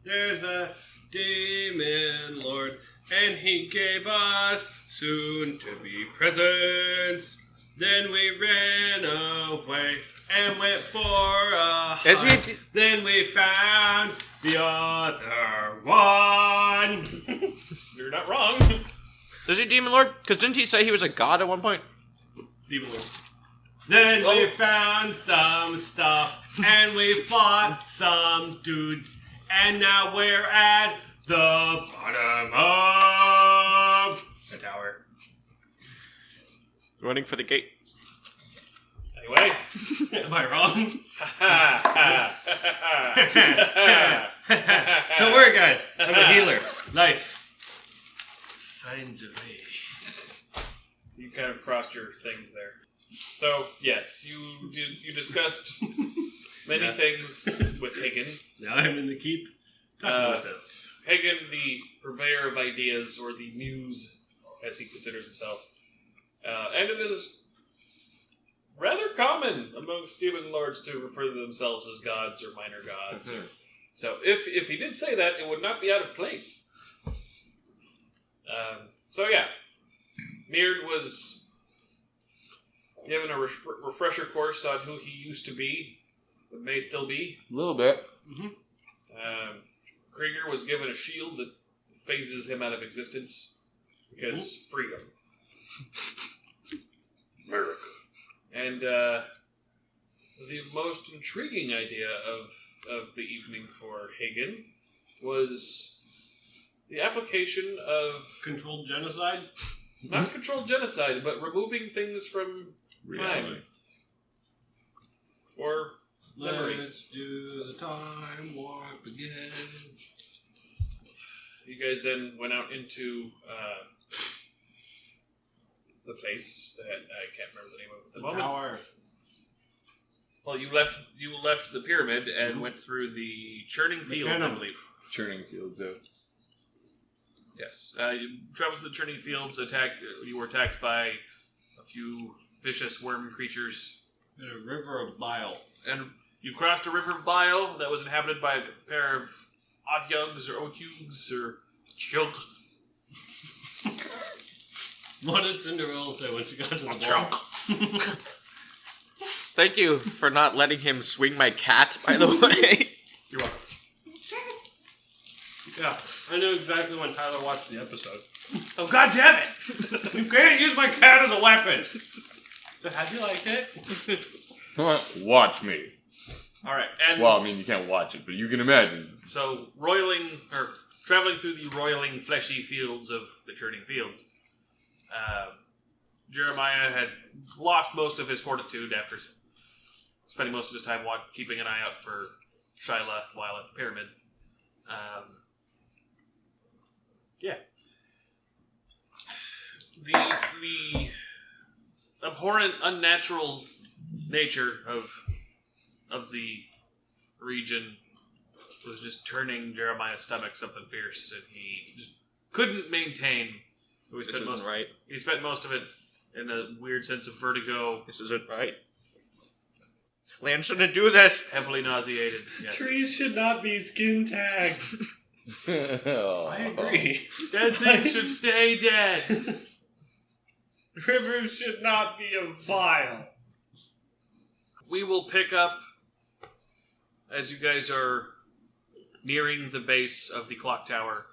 There's a demon lord, and he gave us soon-to-be presents. Then we ran away and went for a hike. Then we found the other one. You're not wrong. Is he Demon Lord? Because didn't he say he was a god at one point? Demon Lord. Then we found some stuff, and we fought some dudes, and now we're at the bottom of the tower. Running for the gate. Anyway. Am I wrong? Don't worry, guys. I'm a healer. Life finds a way. You kind of crossed your things there. So, yes, you discussed many things with Hagen. Now I'm in the keep. Talking to myself. Hagen, the purveyor of ideas, or the muse, as he considers himself. And it is rather common amongst demon lords to refer to themselves as gods or minor gods. So if he did say that, it would not be out of place. So yeah, Meard was given a refresher course on who he used to be, but may still be. A little bit. Krieger was given a shield that phases him out of existence because freedom. America. And the most intriguing idea of the evening for Hagen was the application of... Controlled genocide? Not controlled genocide, but removing things from time. Or memory. Let's do the time warp again. You guys then went out into the place that I can't remember the name of at the moment. Tower. Well, you left the pyramid and went through the churning fields, I believe. Churning fields, yeah. Yes. You traveled to the churning fields, you were attacked by a few vicious worm creatures. And a river of bile. And you crossed a river of bile that was inhabited by a pair of Odd-Yugs or Otyugs or Chilk. What did Cinderella say when she got to the ball? Thank you for not letting him swing my cat, by the way. You're welcome. Yeah, I know exactly when Tyler watched the episode. Oh, God damn it! You can't use my cat as a weapon! So how'd you like it? Watch me. Alright, and... Well, I mean, you can't watch it, but you can imagine. So, traveling through the roiling, fleshy fields of the churning fields, Jeremiah had lost most of his fortitude after spending most of his time keeping an eye out for Shyla while at the pyramid. The abhorrent, unnatural nature of the region was just turning Jeremiah's stomach something fierce, and he just couldn't maintain. This isn't right. He spent most of it in a weird sense of vertigo. This isn't right. Land shouldn't do this. Heavily nauseated. Yes. Trees should not be skin tags. I agree. Dead things should stay dead. Rivers should not be of bile. We will pick up as you guys are nearing the base of the clock tower.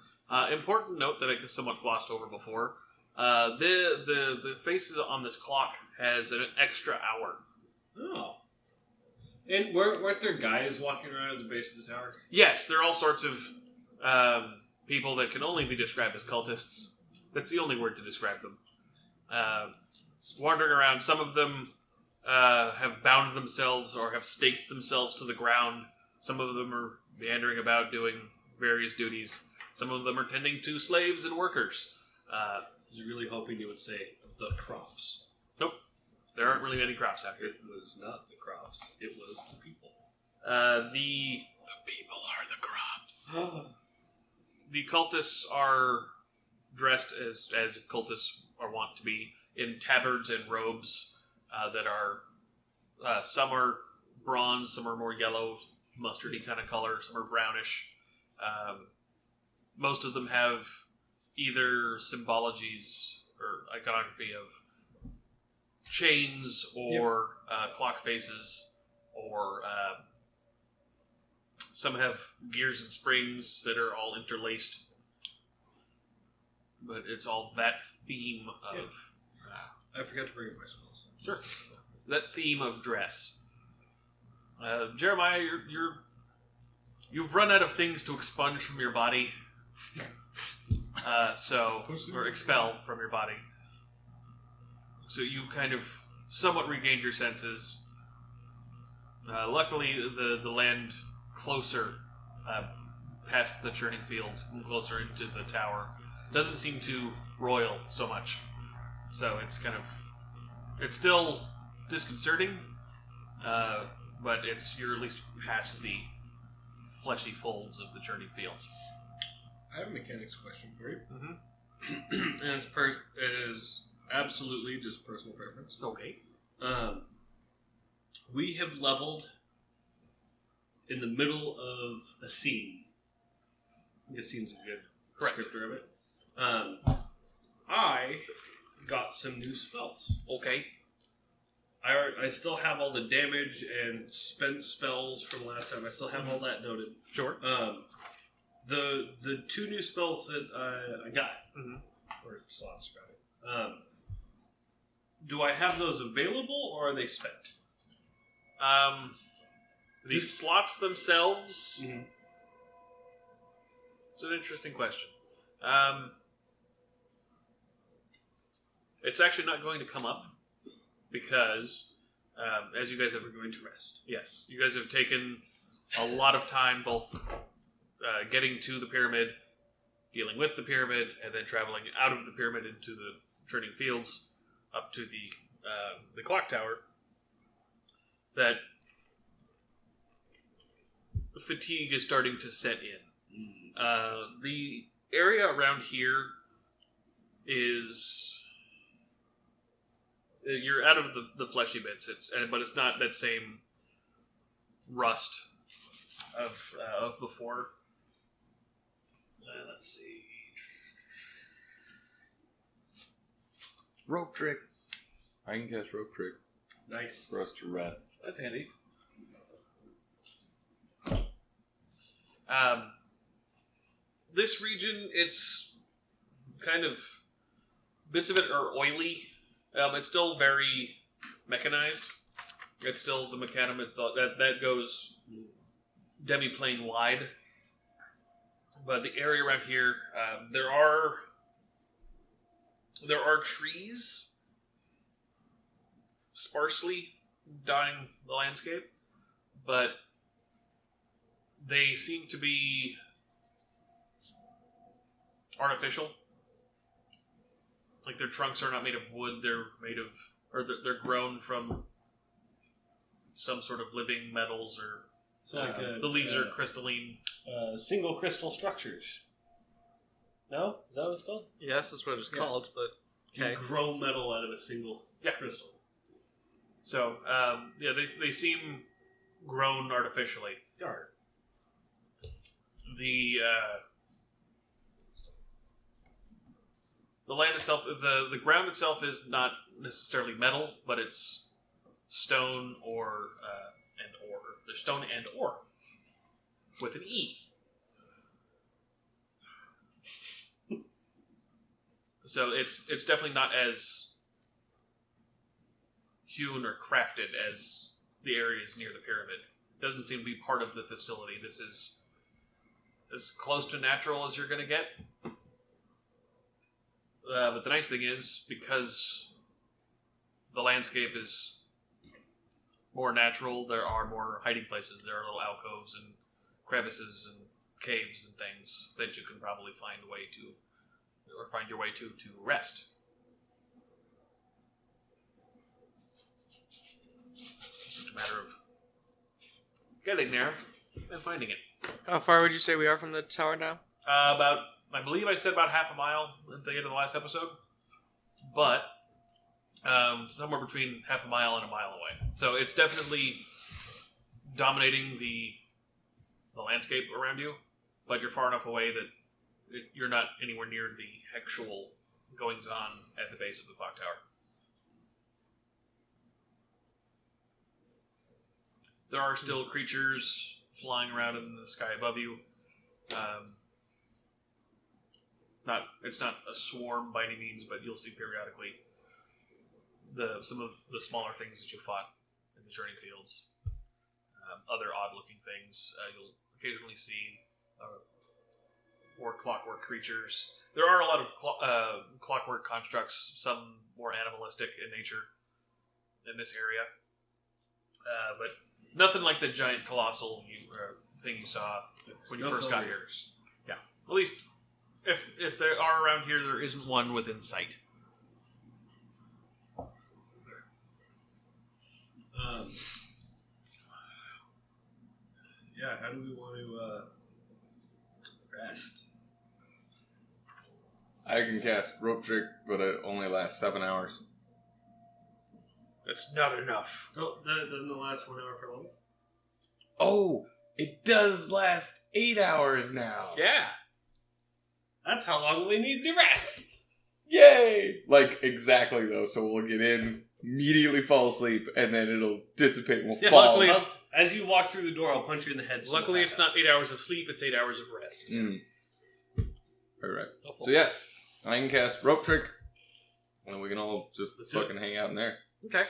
Important note that I somewhat glossed over before. The faces on this clock has an extra hour. Oh. And weren't there guys walking around at the base of the tower? Yes, there are all sorts of people that can only be described as cultists. That's the only word to describe them. Wandering around. Some of them have bound themselves or have staked themselves to the ground. Some of them are meandering about doing various duties. Some of them are tending to slaves and workers. I was really hoping you would say the crops. Nope. There aren't really many crops out here. It was not the crops. It was the people. The people are the crops. The cultists are dressed as cultists are wont to be, in tabards and robes that are some are bronze, some are more yellow, mustardy kind of color, some are brownish. Most of them have either symbologies or iconography of chains or clock faces, or some have gears and springs that are all interlaced. But it's all that theme of... I forgot to bring up my spells. Sure. That theme of dress. Jeremiah, you've run out of things to expunge from your body. Or expel from your body. So you kind of somewhat regained your senses. Luckily, the land closer, past the churning fields, and closer into the tower, doesn't seem to roil so much. So it's it's still disconcerting, but you're at least past the fleshy folds of the churning fields. I have a mechanics question for you. Mm-hmm. And it is absolutely just personal preference. Okay. We have leveled in the middle of a scene. I guess scene's a good descriptor of it. I got some new spells. Okay. I still have all the damage and spent spells from last time. I still have all that noted. Sure. The two new spells that I got, or slots, rather. Do I have those available, or are they spent? The slots themselves. Mm-hmm. It's an interesting question. It's actually not going to come up because, as you guys have... We're going to rest. Yes, you guys have taken a lot of time both getting to the pyramid, dealing with the pyramid, and then traveling out of the pyramid into the churning fields up to the clock tower. That fatigue is starting to set in. The area around here is... You're out of the fleshy bits, but it's not that same rust of before. Let's see. Rope trick. I can cast rope trick Nice. for us to rest. That's handy. This region, it's kind of... Bits of it are oily. It's still very mechanized. It's still the mechanism that goes demi-plane wide. But the area around here, there are trees sparsely dotting the landscape, but they seem to be artificial. Like their trunks are not made of wood; they're made of, or they're grown from some sort of living metals, or So like the leaves are crystalline. single crystal structures. No? Is that what it's called? Yes, that's what it's called, but You grow metal out of a single crystal. So, they seem grown artificially. Darn. The land itself, the ground itself is not necessarily metal, but it's stone and ore. There's stone and ore with an E. So it's definitely not as hewn or crafted as the areas near the pyramid. It doesn't seem to be part of the facility. This is as close to natural as you're going to get. But the nice thing is, because the landscape is more natural, there are more hiding places. There are little alcoves and crevices and caves and things that you can probably find your way to rest. It's just a matter of getting there and finding it. How far would you say we are from the tower now? I believe I said about half a mile at the end of the last episode, but somewhere between half a mile and a mile away. So it's definitely dominating the landscape around you. but you're far enough away that you're not anywhere near the actual goings-on at the base of the clock tower. There are still creatures flying around in the sky above you. It's not a swarm by any means, but you'll see periodically some of the smaller things that you fought in the training fields. Other odd-looking things. You'll occasionally see more clockwork creatures. There are a lot of clockwork constructs, some more animalistic in nature in this area. But nothing like the giant colossal thing you saw when you first got here. Yeah. At least, if they are around here, there isn't one within sight. Yeah, how do we want to rest? I can cast rope trick, but it only lasts 7 hours. That's not enough. Oh, doesn't it last 1 hour per level? Oh, it does last 8 hours now. Yeah. That's how long we need to rest. Yay! Like, exactly, though. So we'll get in, immediately fall asleep, and then it'll dissipate and we'll Yeah, fall. luckily as you walk through the door, I'll punch you in the head. Luckily, it's not 8 hours of sleep, it's 8 hours of rest. Alright. So, yes, I can cast rope trick, and we can all just Let's do fucking hang out in there. Okay.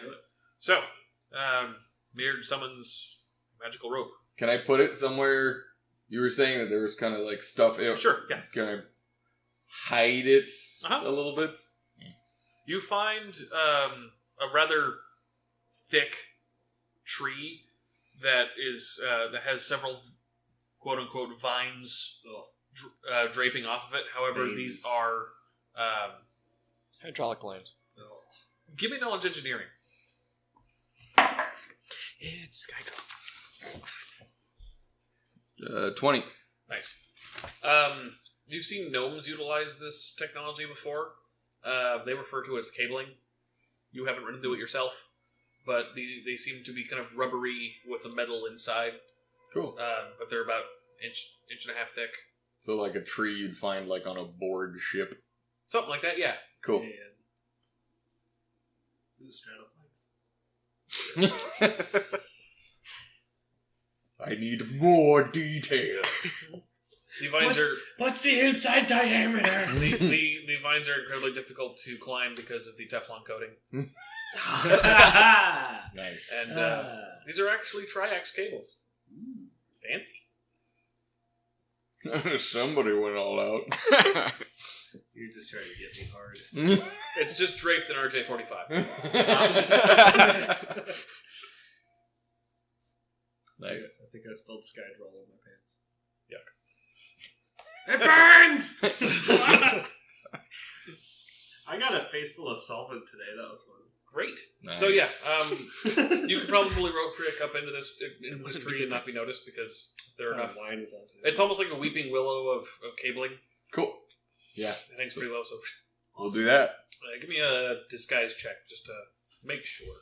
So, Beard summons magical rope. Can I put it somewhere? You were saying that there was kind of like stuff. Sure, yeah. Can I hide it Uh-huh. a little bit? You find a rather thick tree that has several quote unquote vines draping off of it. However, Veins. these are Hydraulic lines. give me knowledge engineering. It's Skydrop. 20. Nice. You've seen gnomes utilize this technology before. They refer to it as cabling. You haven't run into it yourself, but they seem to be kind of rubbery with a metal inside. Cool. But they're about inch and a half thick. So like a tree you'd find like on a board ship. Something like that, yeah. Cool. I need more detail. The vines are What's the inside diameter? the vines are incredibly difficult to climb because of the Teflon coating. Nice. And these are actually triax cables. Fancy. Somebody went all out. You're just trying to get me hard. It's just draped in RJ45. Nice. I think I spelled Skydroll in my pants. Yuck. It burns! I got a face full of solvent today. That was fun. Great. Nice. So yeah, you could probably rope trick up into this tree and not be noticed because there are enough. Wine is on today. It's almost like a weeping willow of cabling. Cool. Yeah. It hangs pretty low, so We'll do that. give me a disguise check just to make sure.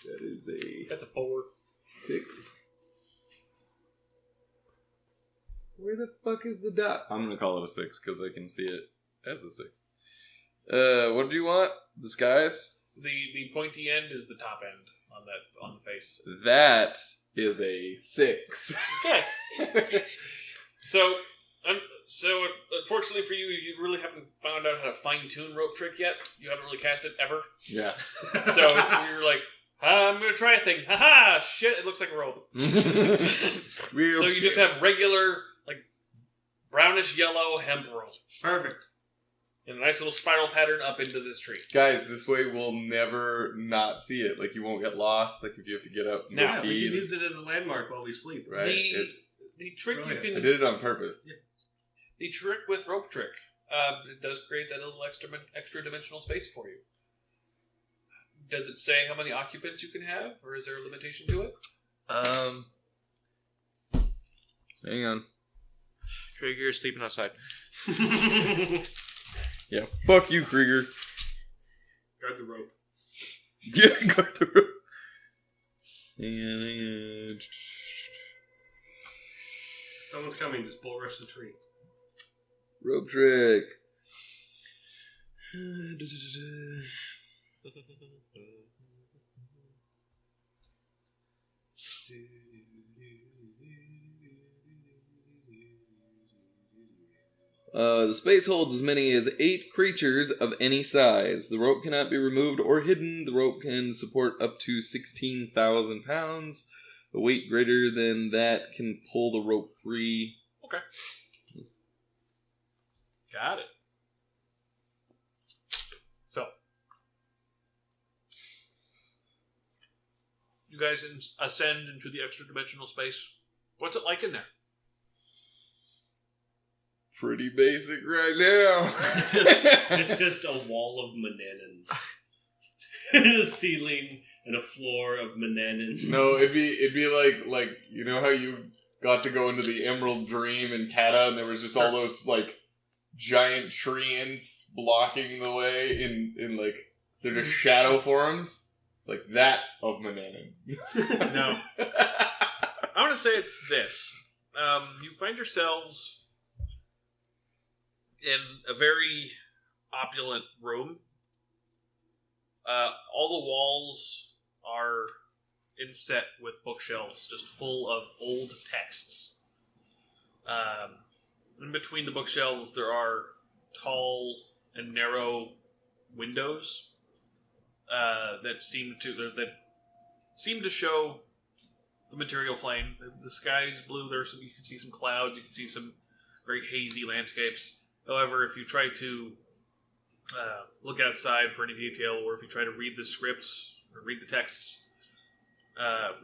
That is a That's a 4. 6. Where the fuck is the dot? I'm gonna call it a 6 because I can see it as a 6. What do you want? Disguise? The pointy end is the top end on the face. That is a 6. Okay. So unfortunately for you, you really haven't found out how to fine tune rope trick yet. You haven't really cast it ever. Yeah. So you're like, I'm gonna try a thing. Haha! Shit! It looks like a rope. So you just have regular, like, brownish yellow hemp rope. Perfect. In a nice little spiral pattern up into this tree. Guys, this way we'll never not see it. Like, you won't get lost. Like, if you have to get up and Now, Yeah, go we pee. can use it as a landmark while we sleep. Right? The trick you Brilliant. can I did it on purpose. the trick with rope trick, it does create that little extra dimensional space for you. Does it say how many occupants you can have, or is there a limitation to it? Hang on. Krieger's sleeping outside. Yeah. Fuck you, Krieger. Guard the rope. Yeah, guard the rope. Hang on. Someone's coming. Just bull rush the tree. Rope trick. The space holds as many as 8 creatures of any size. The rope cannot be removed or hidden. The rope can support up to 16,000 pounds. A weight greater than that can pull the rope free. Okay. Got it. So, you guys ascend into the extra-dimensional space. What's it like in there? Pretty basic right now. It's just a wall of mananans. A ceiling and a floor of mananans. No, it'd be like you know how you got to go into the Emerald Dream in Kata and there was just all those like giant treants blocking the way in like they're just shadow forms? Like that of Mananan. No. I want to say it's this. You find yourselves in a very opulent room. All the walls are inset with bookshelves, just full of old texts. In between the bookshelves, there are tall and narrow windows that seem to show the material plane. The sky is blue. You can see some clouds. You can see some very hazy landscapes. However, if you try to look outside for any detail, or if you try to read the scripts or read the texts,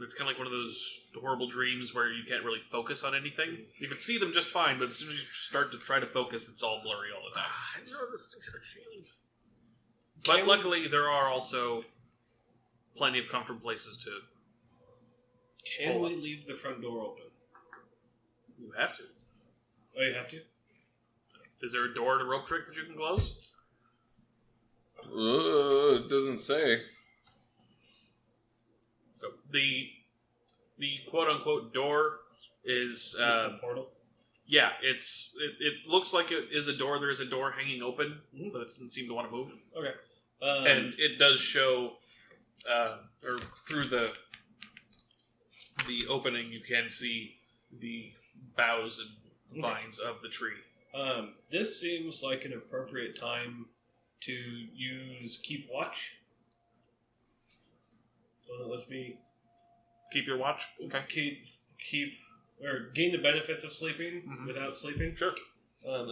it's kind of like one of those horrible dreams where you can't really focus on anything. You can see them just fine, but as soon as you start to try to focus, it's all blurry all the time. I know this thing's actually. But luckily, there are also plenty of comfortable places to. Can we leave the front door open? You have to. Oh, you have to? Is there a door to rope trick that you can close? It doesn't say. So the quote unquote door is The portal? yeah, it looks like it is a door. There is a door hanging open, but it doesn't seem to want to move. Okay. And it does show, or through the opening, you can see the boughs and vines of the tree. This seems like an appropriate time to use Keep Watch. Lets me Keep your watch. Okay. keep or gain the benefits of sleeping without sleeping. Sure.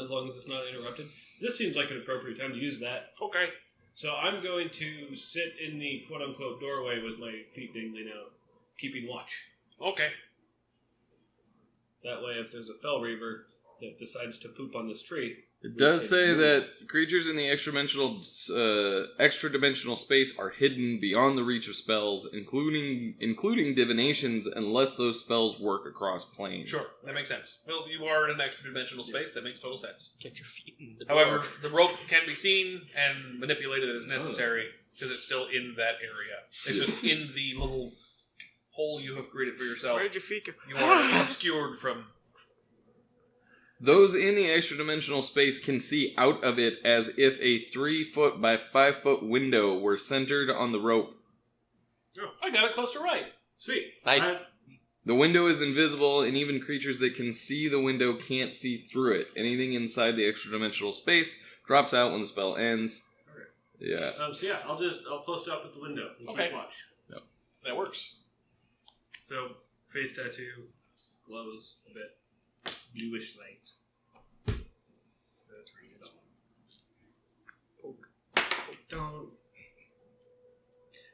As long as it's not interrupted. This seems like an appropriate time to use that. Okay. So I'm going to sit in the quote-unquote doorway with my feet dangling out, keeping watch. Okay. That way, if there's a Fell Reaver that decides to poop on this tree... It does say that creatures in the extra-dimensional space are hidden beyond the reach of spells, including divinations, unless those spells work across planes. Sure, that makes sense. Well, you are in an extra-dimensional space. That makes total sense. Get your feet in the door. However, the rope can be seen and manipulated as necessary because it's still in that area. It's just in the little hole you have created for yourself. Where did your feet go? You are obscured from... Those in the extra-dimensional space can see out of it as if a 3-foot by 5-foot window were centered on the rope. Oh, I got it close to right. Sweet. Nice. The window is invisible, and even creatures that can see the window can't see through it. Anything inside the extra-dimensional space drops out when the spell ends. Okay. Yeah. I'll post up at the window and Okay. keep watch. Yep. That works. So, face tattoo glows a bit. Bluish light. Turn it on. Poke. Don't.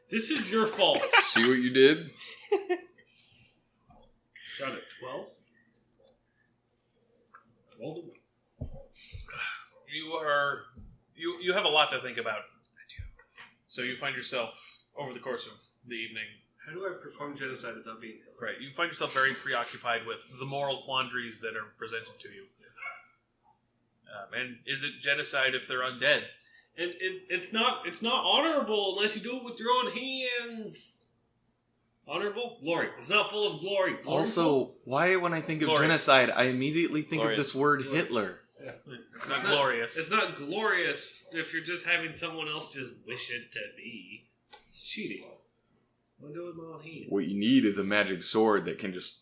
This is your fault. See what you did? Got it. 12. Rolled a 1. You have a lot to think about. I do. So you find yourself over the course of the evening. How do I perform genocide without being killed? Right. You find yourself very preoccupied with the moral quandaries that are presented to you. And is it genocide if they're undead? It's not honorable unless you do it with your own hands. Honorable? Glory. It's not full of glory. Also, why when I think of Glorious. genocide, I immediately think Glorious. of this word Hitler? It's not glorious. It's not glorious if you're just having someone else just wish it to be. It's cheating. I'm doing my own hand. What you need is a magic sword that can just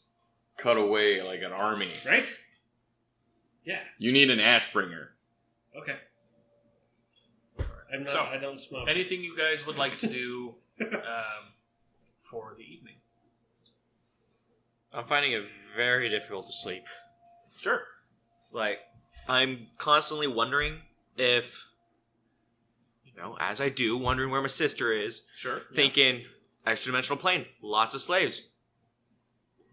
cut away like an army. Right? Yeah. You need an Ashbringer. Okay. I'm not. So, I don't smoke. Anything you guys would like to do for the evening? I'm finding it very difficult to sleep. Sure. Like, I'm constantly wondering if, as I do, wondering where my sister is, Sure. thinking, extra-dimensional plane, lots of slaves.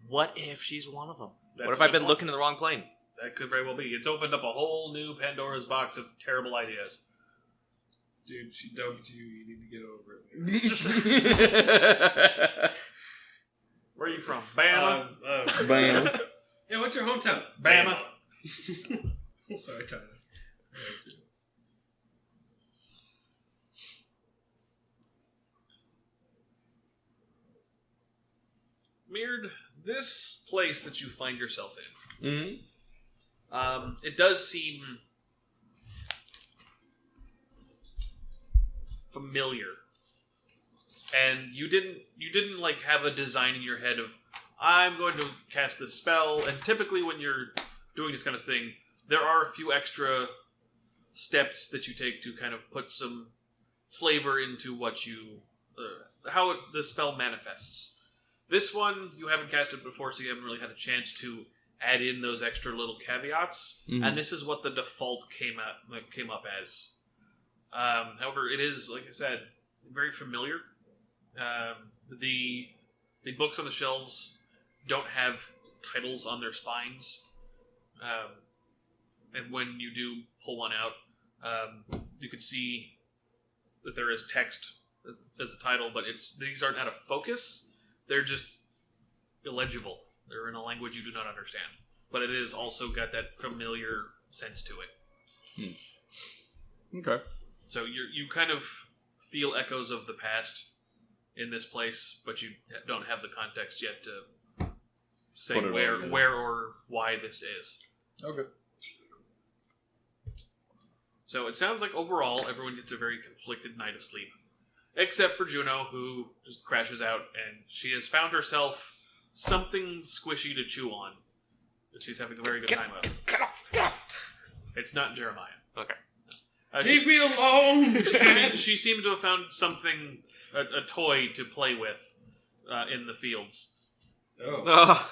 What if she's one of them? That's What if a I've good been point. looking in the wrong plane? That could very well be. It's opened up a whole new Pandora's box of terrible ideas. Dude, she dumped you. You need to get over it. Where are you from? Bama? Bam. Yeah, what's your hometown? Bama. Sorry, Tyler. Meard, this place that you find yourself in, Mm-hmm. it does seem familiar. And you didn't like have a design in your head of I'm going to cast this spell, and typically when you're doing this kind of thing, there are a few extra steps that you take to kind of put some flavor into what you how the spell manifests. This one you haven't cast it before, so you haven't really had a chance to add in those extra little caveats, and this is what the default came up as. However, it is, like I said, very familiar. The books on the shelves don't have titles on their spines, and when you do pull one out, you can see that there is text as a title, but these aren't out of focus. They're just illegible. They're in a language you do not understand, but it is also got that familiar sense to it. Okay. So you kind of feel echoes of the past in this place, but you don't have the context yet to say Put it all together. where or why this is. Okay. So it sounds like overall everyone gets a very conflicted night of sleep, except for Juno, who just crashes out, and she has found herself something squishy to chew on that she's having a very good time of. Get off! It's not Jeremiah. Okay. Leave me alone! She seemed to have found something, a toy to play with in the fields Oh. Ugh.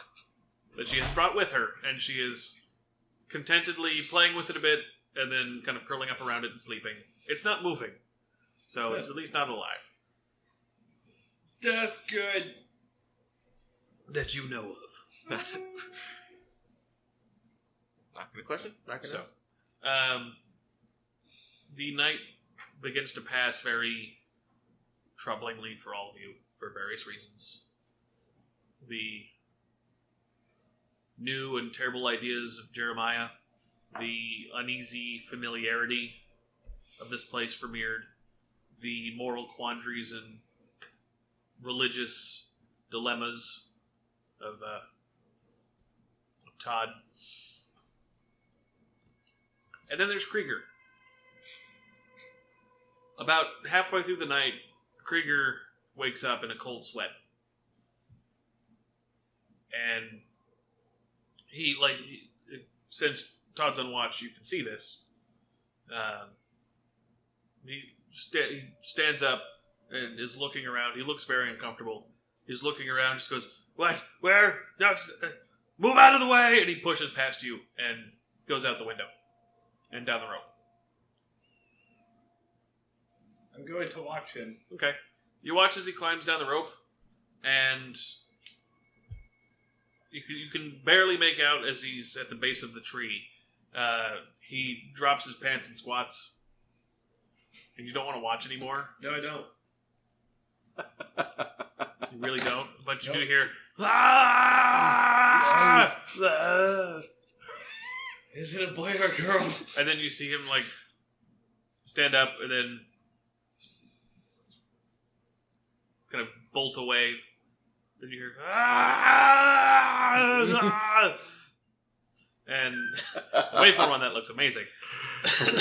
that she has brought with her, and she is contentedly playing with it a bit, and then kind of curling up around it and sleeping. It's not moving, so it's at least not alive. That's good. That you know of. Not gonna question. Not gonna So, ask. the night begins to pass very troublingly for all of you, for various reasons. The new and terrible ideas of Jeremiah, the uneasy familiarity of this place for Meard, the moral quandaries and religious dilemmas of Todd. And then there's Krieger. About halfway through the night, Krieger wakes up in a cold sweat. And since Todd's on watch, you can see this. He stands up and is looking around. He looks very uncomfortable. He's looking around, just goes, "What? Where? No, move out of the way!" And he pushes past you and goes out the window and down the road. I'm going to watch him. Okay. You watch as he climbs down the rope, and you can barely make out as he's at the base of the tree. He drops his pants and squats, and you don't want to watch anymore. No, I don't. You really don't, but you Nope. do hear, "Ah!" Is it a boy or a girl? And then you see him stand up and then kind of bolt away Then you hear, "Ah!" And the wafer one that looks amazing.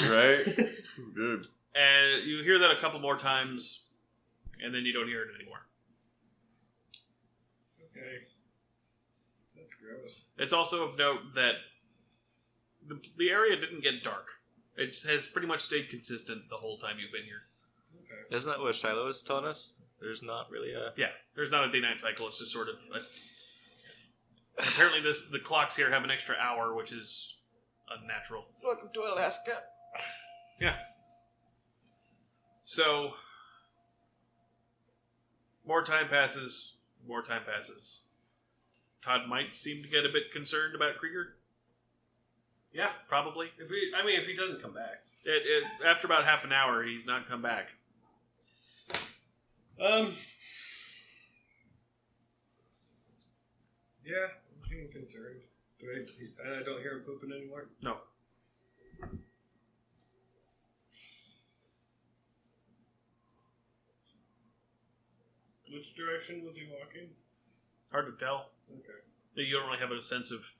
Right? It's good. And you hear that a couple more times, and then you don't hear it anymore. Okay. That's gross. It's also of note that the area didn't get dark. It has pretty much stayed consistent the whole time you've been here. Okay. Isn't that what Shiloh was telling us? There's not really a... Yeah, there's not a day-night cycle. It's just sort of... apparently the clocks here have an extra hour, which is unnatural. Welcome to Alaska. Yeah. So, more time passes. Todd might seem to get a bit concerned about Krieger. Yeah. Probably. If he doesn't come back. After about half an hour, he's not come back. Yeah, I'm feeling concerned. I don't hear him pooping anymore. No. Which direction was he walking? Hard to tell. Okay. You don't really have a sense of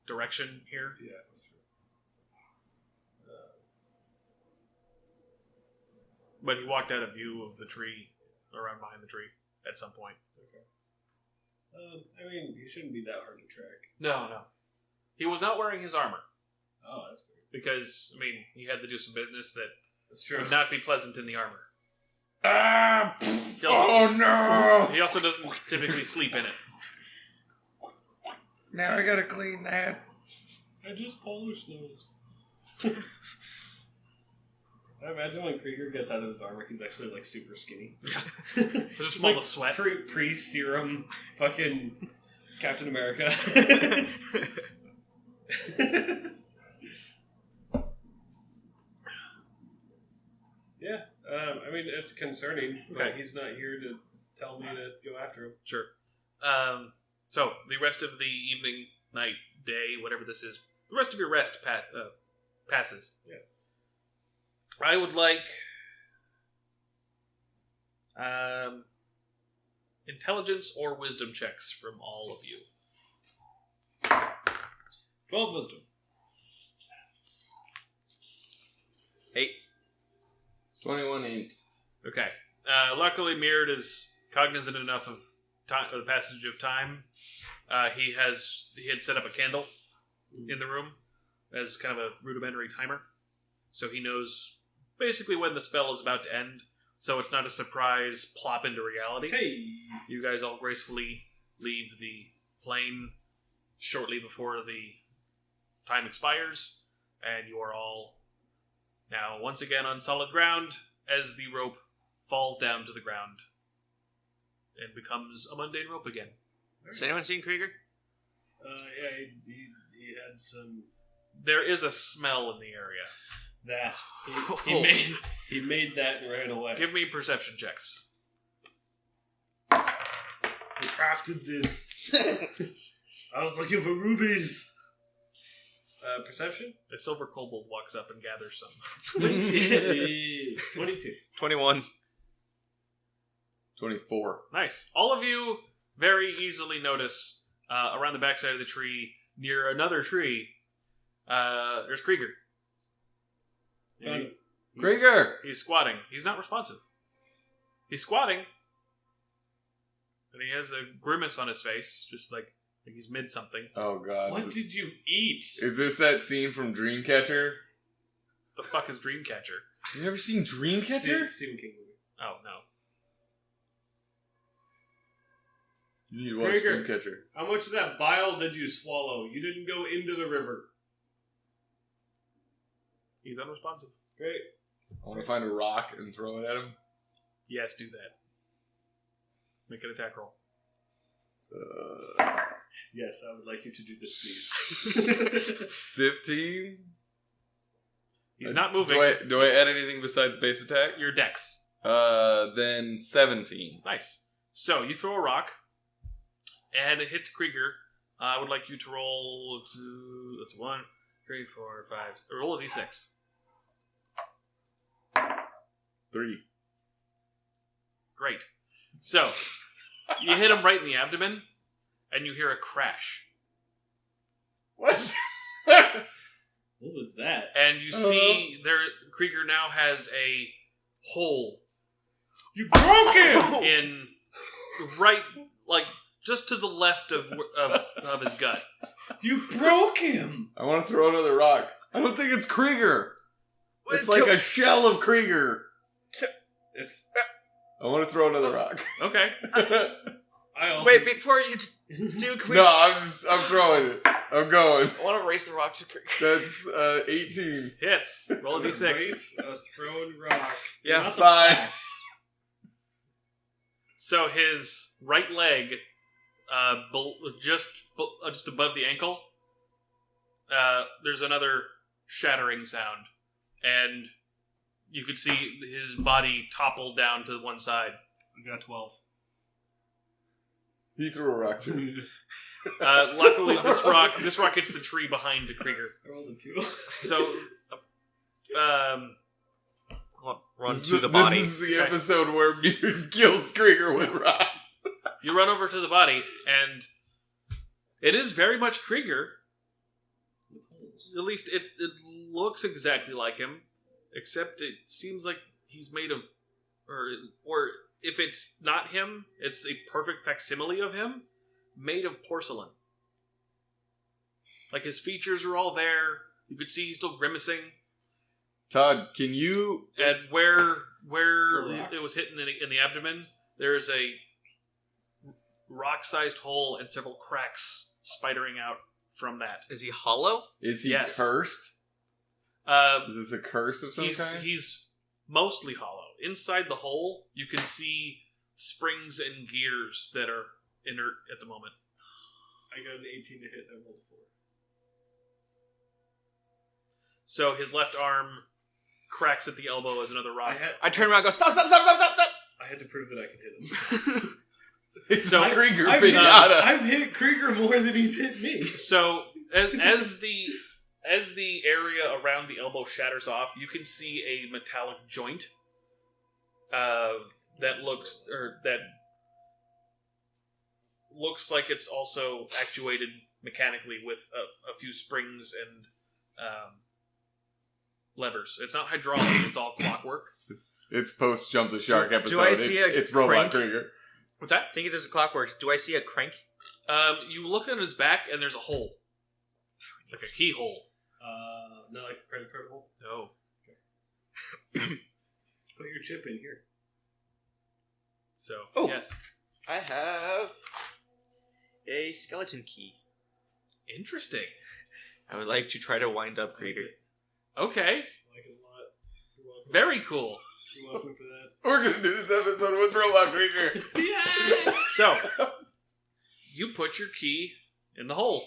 direction here. Yeah, that's true. But he walked out of view of the tree, around behind the tree, at some point. Okay. I mean, he shouldn't be that hard to track. No. He was not wearing his armor. Oh, that's great. Because, I mean, he had to do some business that That's true. would not be pleasant in the armor. Ah! He also, Oh no! he also doesn't typically sleep in it. Now I gotta clean that. I just polished those. I imagine when Krieger gets out of his armor, he's actually like super skinny. Just full of sweat. Pre-serum fucking Captain America. Yeah, I mean, it's concerning. Okay. But he's not here to tell me to go after him. Sure. So, the rest of the evening, night, day, whatever this is, the rest of your rest passes. Yeah. I would like intelligence or wisdom checks from all of you. 12 wisdom. 8. 21 ain't. Okay. Luckily, Mirrored is cognizant enough of the passage of time. He had set up a candle in the room as kind of a rudimentary timer, so he knows basically when the spell is about to end. So it's not a surprise plop into reality. Hey! You guys all gracefully leave the plane shortly before the time expires, and you are all now once again on solid ground as the rope falls down to the ground and becomes a mundane rope again. Has anyone seen Krieger? Yeah, he had some... There is a smell in the area. That. He made that and ran away. Give me perception checks. He crafted this. I was looking for rubies. Perception? The silver kobold walks up and gathers some. 22. 21. 24. Nice. All of you very easily notice around the backside of the tree, near another tree, there's Krieger. Krieger! He's squatting. He's not responsive. He's squatting, and he has a grimace on his face, just like he's mid something. Oh god. What did you eat? Is this that scene from Dreamcatcher? The fuck is Dreamcatcher? You never seen Dreamcatcher? Stephen King movie. Oh no. You need to watch Krieger. Dreamcatcher. How much of that bile did you swallow? You didn't go into the river. He's unresponsive. Great. I want to find a rock and throw it at him. Yes, do that. Make an attack roll. Yes, I would like you to do this, please. 15? He's not moving. Do I add anything besides base attack? Your dex. Then 17. Nice. So, you throw a rock, and it hits Krieger. I would like you to roll 2... That's 1, 3, 4, 5... Roll a d6. 3. Great. So, You hit him right in the abdomen, and you hear a crash. What? What was that? And you see Krieger now has a hole You broke him! in right, like, just to the left of his gut. You broke him! I want to throw another rock. I don't think it's Krieger. It's like a shell of Krieger. If I want to throw another rock. Okay. I also Wait, before you do, can we... No, I'm throwing it. I'm going. I want to raise the rocks to Krieger. That's 18. Hits. Roll a d6. raise a thrown rock. Yeah, Not the 5. Flash. So his right leg, just above the ankle, there's another shattering sound, and you could see his body topple down to one side. I got 12. He threw a rock too. Luckily, this rock hits the tree behind the Krieger. I rolled a 2. So, Run to the body. This is the episode where Mutant kills Krieger with rocks. you run over to the body, and it is very much Krieger. At least it looks exactly like him, except it seems like he's made of, or if it's not him, it's a perfect facsimile of him, made of porcelain. Like his features are all there. You could see he's still grimacing. Todd, can you... And where rock. it was hitting in the abdomen, there's a rock-sized hole and several cracks spidering out from that. Is he hollow? Is he Yes. cursed? Is this a curse of some kind? He's mostly hollow. Inside the hole, you can see springs and gears that are inert at the moment. I got an 18 to hit. I rolled a 4. So his left arm cracks at the elbow as another rock. I turn around and go, stop! I had to prove that I could hit him. It's So, Krieger I've pinata. hit Krieger more than he's hit me. So as the area around the elbow shatters off, you can see a metallic joint that looks like it's also actuated mechanically with a few springs and levers. It's not hydraulic; it's all clockwork. It's post Jump the Shark Do episode. I see it's a Robot crank? Krieger. What's that? Thinking this is clockwork. Do I see a crank? You look on his back, and there's a hole, like a keyhole. Not like a credit card hole. No. Put your chip in here. So Oh. yes, I have a skeleton key. interesting. I would like to try to wind up Krieger. Okay, I like it a lot. You're welcome. very cool. You're welcome for that. We're gonna do this episode with Robot Krieger. So, you put your key in the hole,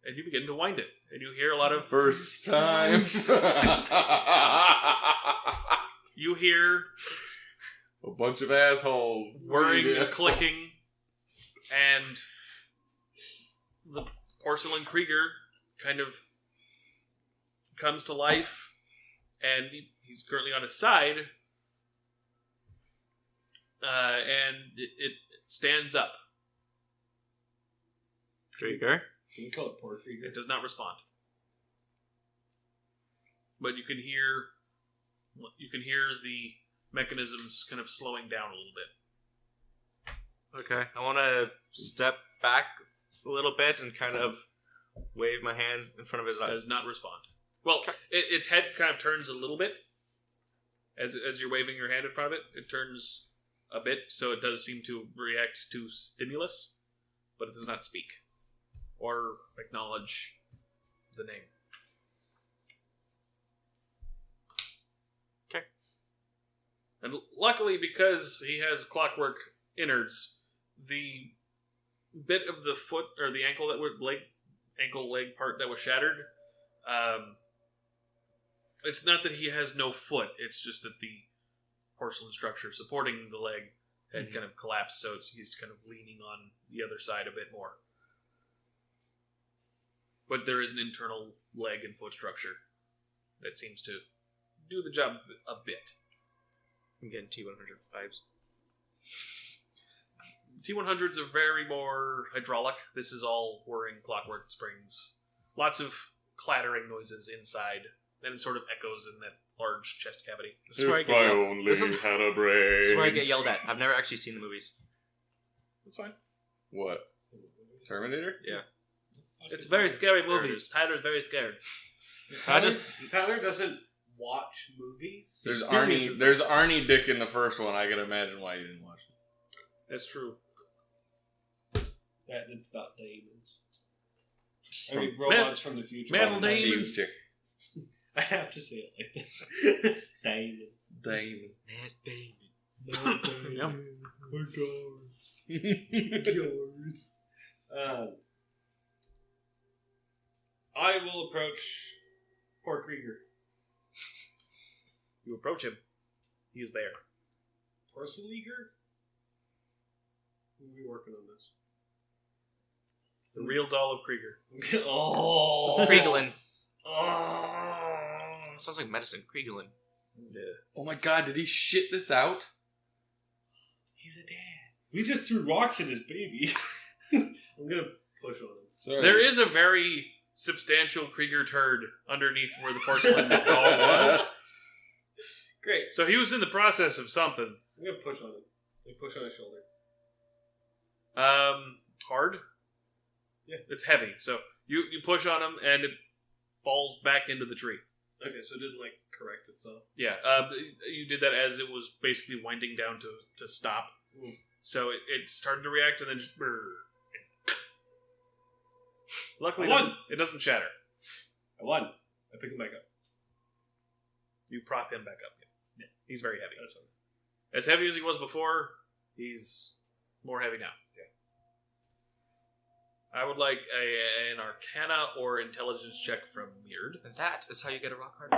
and you begin to wind it, and you hear a lot of... First time. You hear A bunch of assholes. whirring Yes. and clicking, and the porcelain Krieger kind of comes to life, and he's currently on his side, and it stands up. Krieger? Can we call it poor Krieger? It does not respond. But you can hear the mechanisms kind of slowing down a little bit. Okay. I want to step back a little bit and kind of wave my hands in front of his eyes. Does not respond. Well, its head kind of turns a little bit as you're waving your hand in front of it. It turns a bit, so it does seem to react to stimulus, but it does not speak or acknowledge the name. Okay. And luckily, because he has clockwork innards, the bit of the foot or the ankle leg part that was shattered, it's not that he has no foot, it's just that the porcelain structure supporting the leg had kind of collapsed, so he's kind of leaning on the other side a bit more. But there is an internal leg and foot structure that seems to do the job a bit. I'm getting T100 vibes. T100s are very more hydraulic. This is all whirring clockwork springs. Lots of clattering noises inside, and it sort of echoes in that large chest cavity. This is where I If get I yelled- only this is- had a brain. this is where I get yelled at. I've never actually seen the movies. That's fine. What? Terminator? Yeah. It's very scary There it movies. is. Tyler's very scared. Tyler doesn't watch movies. There's Experiences Arnie. There's Arnie Dick in the first one. I can imagine why you didn't watch it. That's true. That it's about demons. I mean, robots from the future. Metal demons. Chick. I have to say it like that. Demons. Damon. Matt Damon. Yep. My gods. Yours. I will approach poor Krieger. You approach him. He's there. Porcelager? We'll be working on this. The real doll of Krieger. Oh! Kriegelin. Oh! Sounds like medicine. Kriegelin. Yeah. Oh my god, did he shit this out? He's a dad. We just threw rocks at his baby. I'm gonna push on him. Sorry. There is a very substantial Krieger turd underneath where the porcelain doll was. Great. So he was in the process of something. I'm gonna push on him. I push on his shoulder. Hard? Yeah. It's heavy. So you push on him and it falls back into the tree. Okay, so it didn't like correct itself. Yeah, you did that as it was basically winding down to stop. Mm. So it started to react and then just... Luckily, I won. it doesn't shatter. I won. I pick him back up. You prop him back up. Yeah. He's very heavy. That's fine. As heavy as he was before, he's more heavy now. Yeah. I would like an Arcana or Intelligence check from Weird. And that is how you get a rock hard.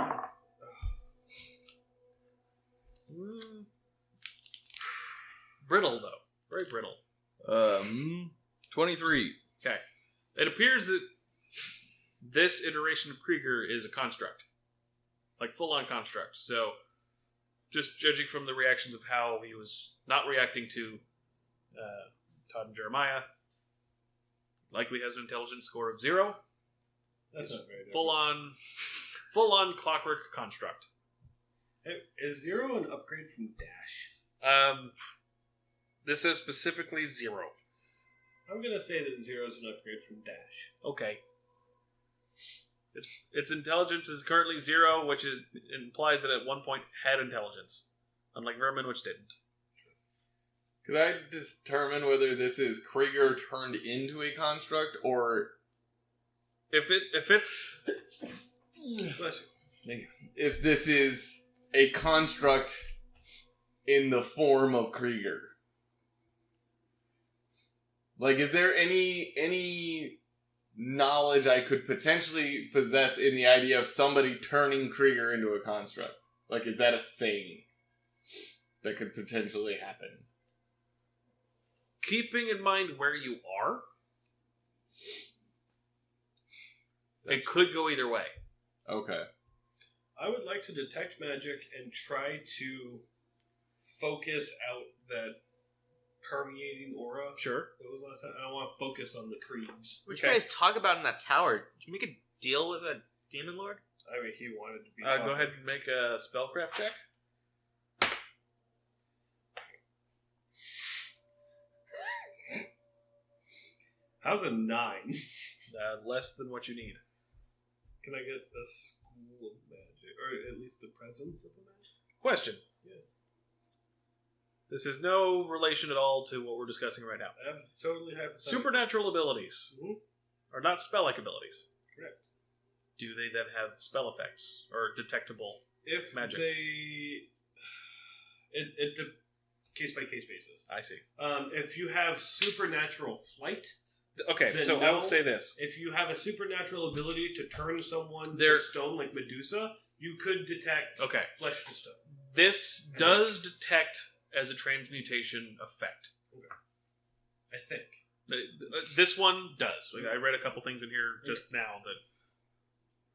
Brittle, though. Very brittle. 23. Okay. It appears that this iteration of Krieger is a construct. Like, full-on construct. So, just judging from the reactions of how he was not reacting to Todd and Jeremiah, likely has an intelligence score of 0. That's not very different. Full-on clockwork construct. Hey, is 0 an upgrade from Dash? This says specifically 0. I'm gonna say that 0 is an upgrade from Dash. Okay. Its intelligence is currently 0, which implies that at one point had intelligence, unlike Vermin, which didn't. Could I determine whether this is Krieger turned into a construct or If it's Bless you. if this is a construct in the form of Krieger? Like, is there any knowledge I could potentially possess in the idea of somebody turning Krieger into a construct? Like, is that a thing that could potentially happen? keeping in mind where you are, it could go either way. Okay. I would like to detect magic and try to focus out that permeating aura. Sure. That was last time. I want to focus on the creeds. What you guys talk about in that tower? Did you make a deal with a demon lord? I mean, he wanted to be. Go ahead and make a spellcraft check. How's a 9? Less than what you need. Can I get a school of magic, or at least the presence of a magic? Question. Yeah. This has no relation at all to what we're discussing right now. I have totally hypothetical. Supernatural abilities Mhm. are not spell-like abilities. Correct. Do they then have spell effects or detectable? If Magic. they, it case by case basis. I see. If you have supernatural flight, Okay, Then so I no. will say this. if you have a supernatural ability to turn someone There- to stone like Medusa, you could detect Okay. flesh to stone. This does detect as a transmutation effect. I think. This one does. Like, I read a couple things in here just now that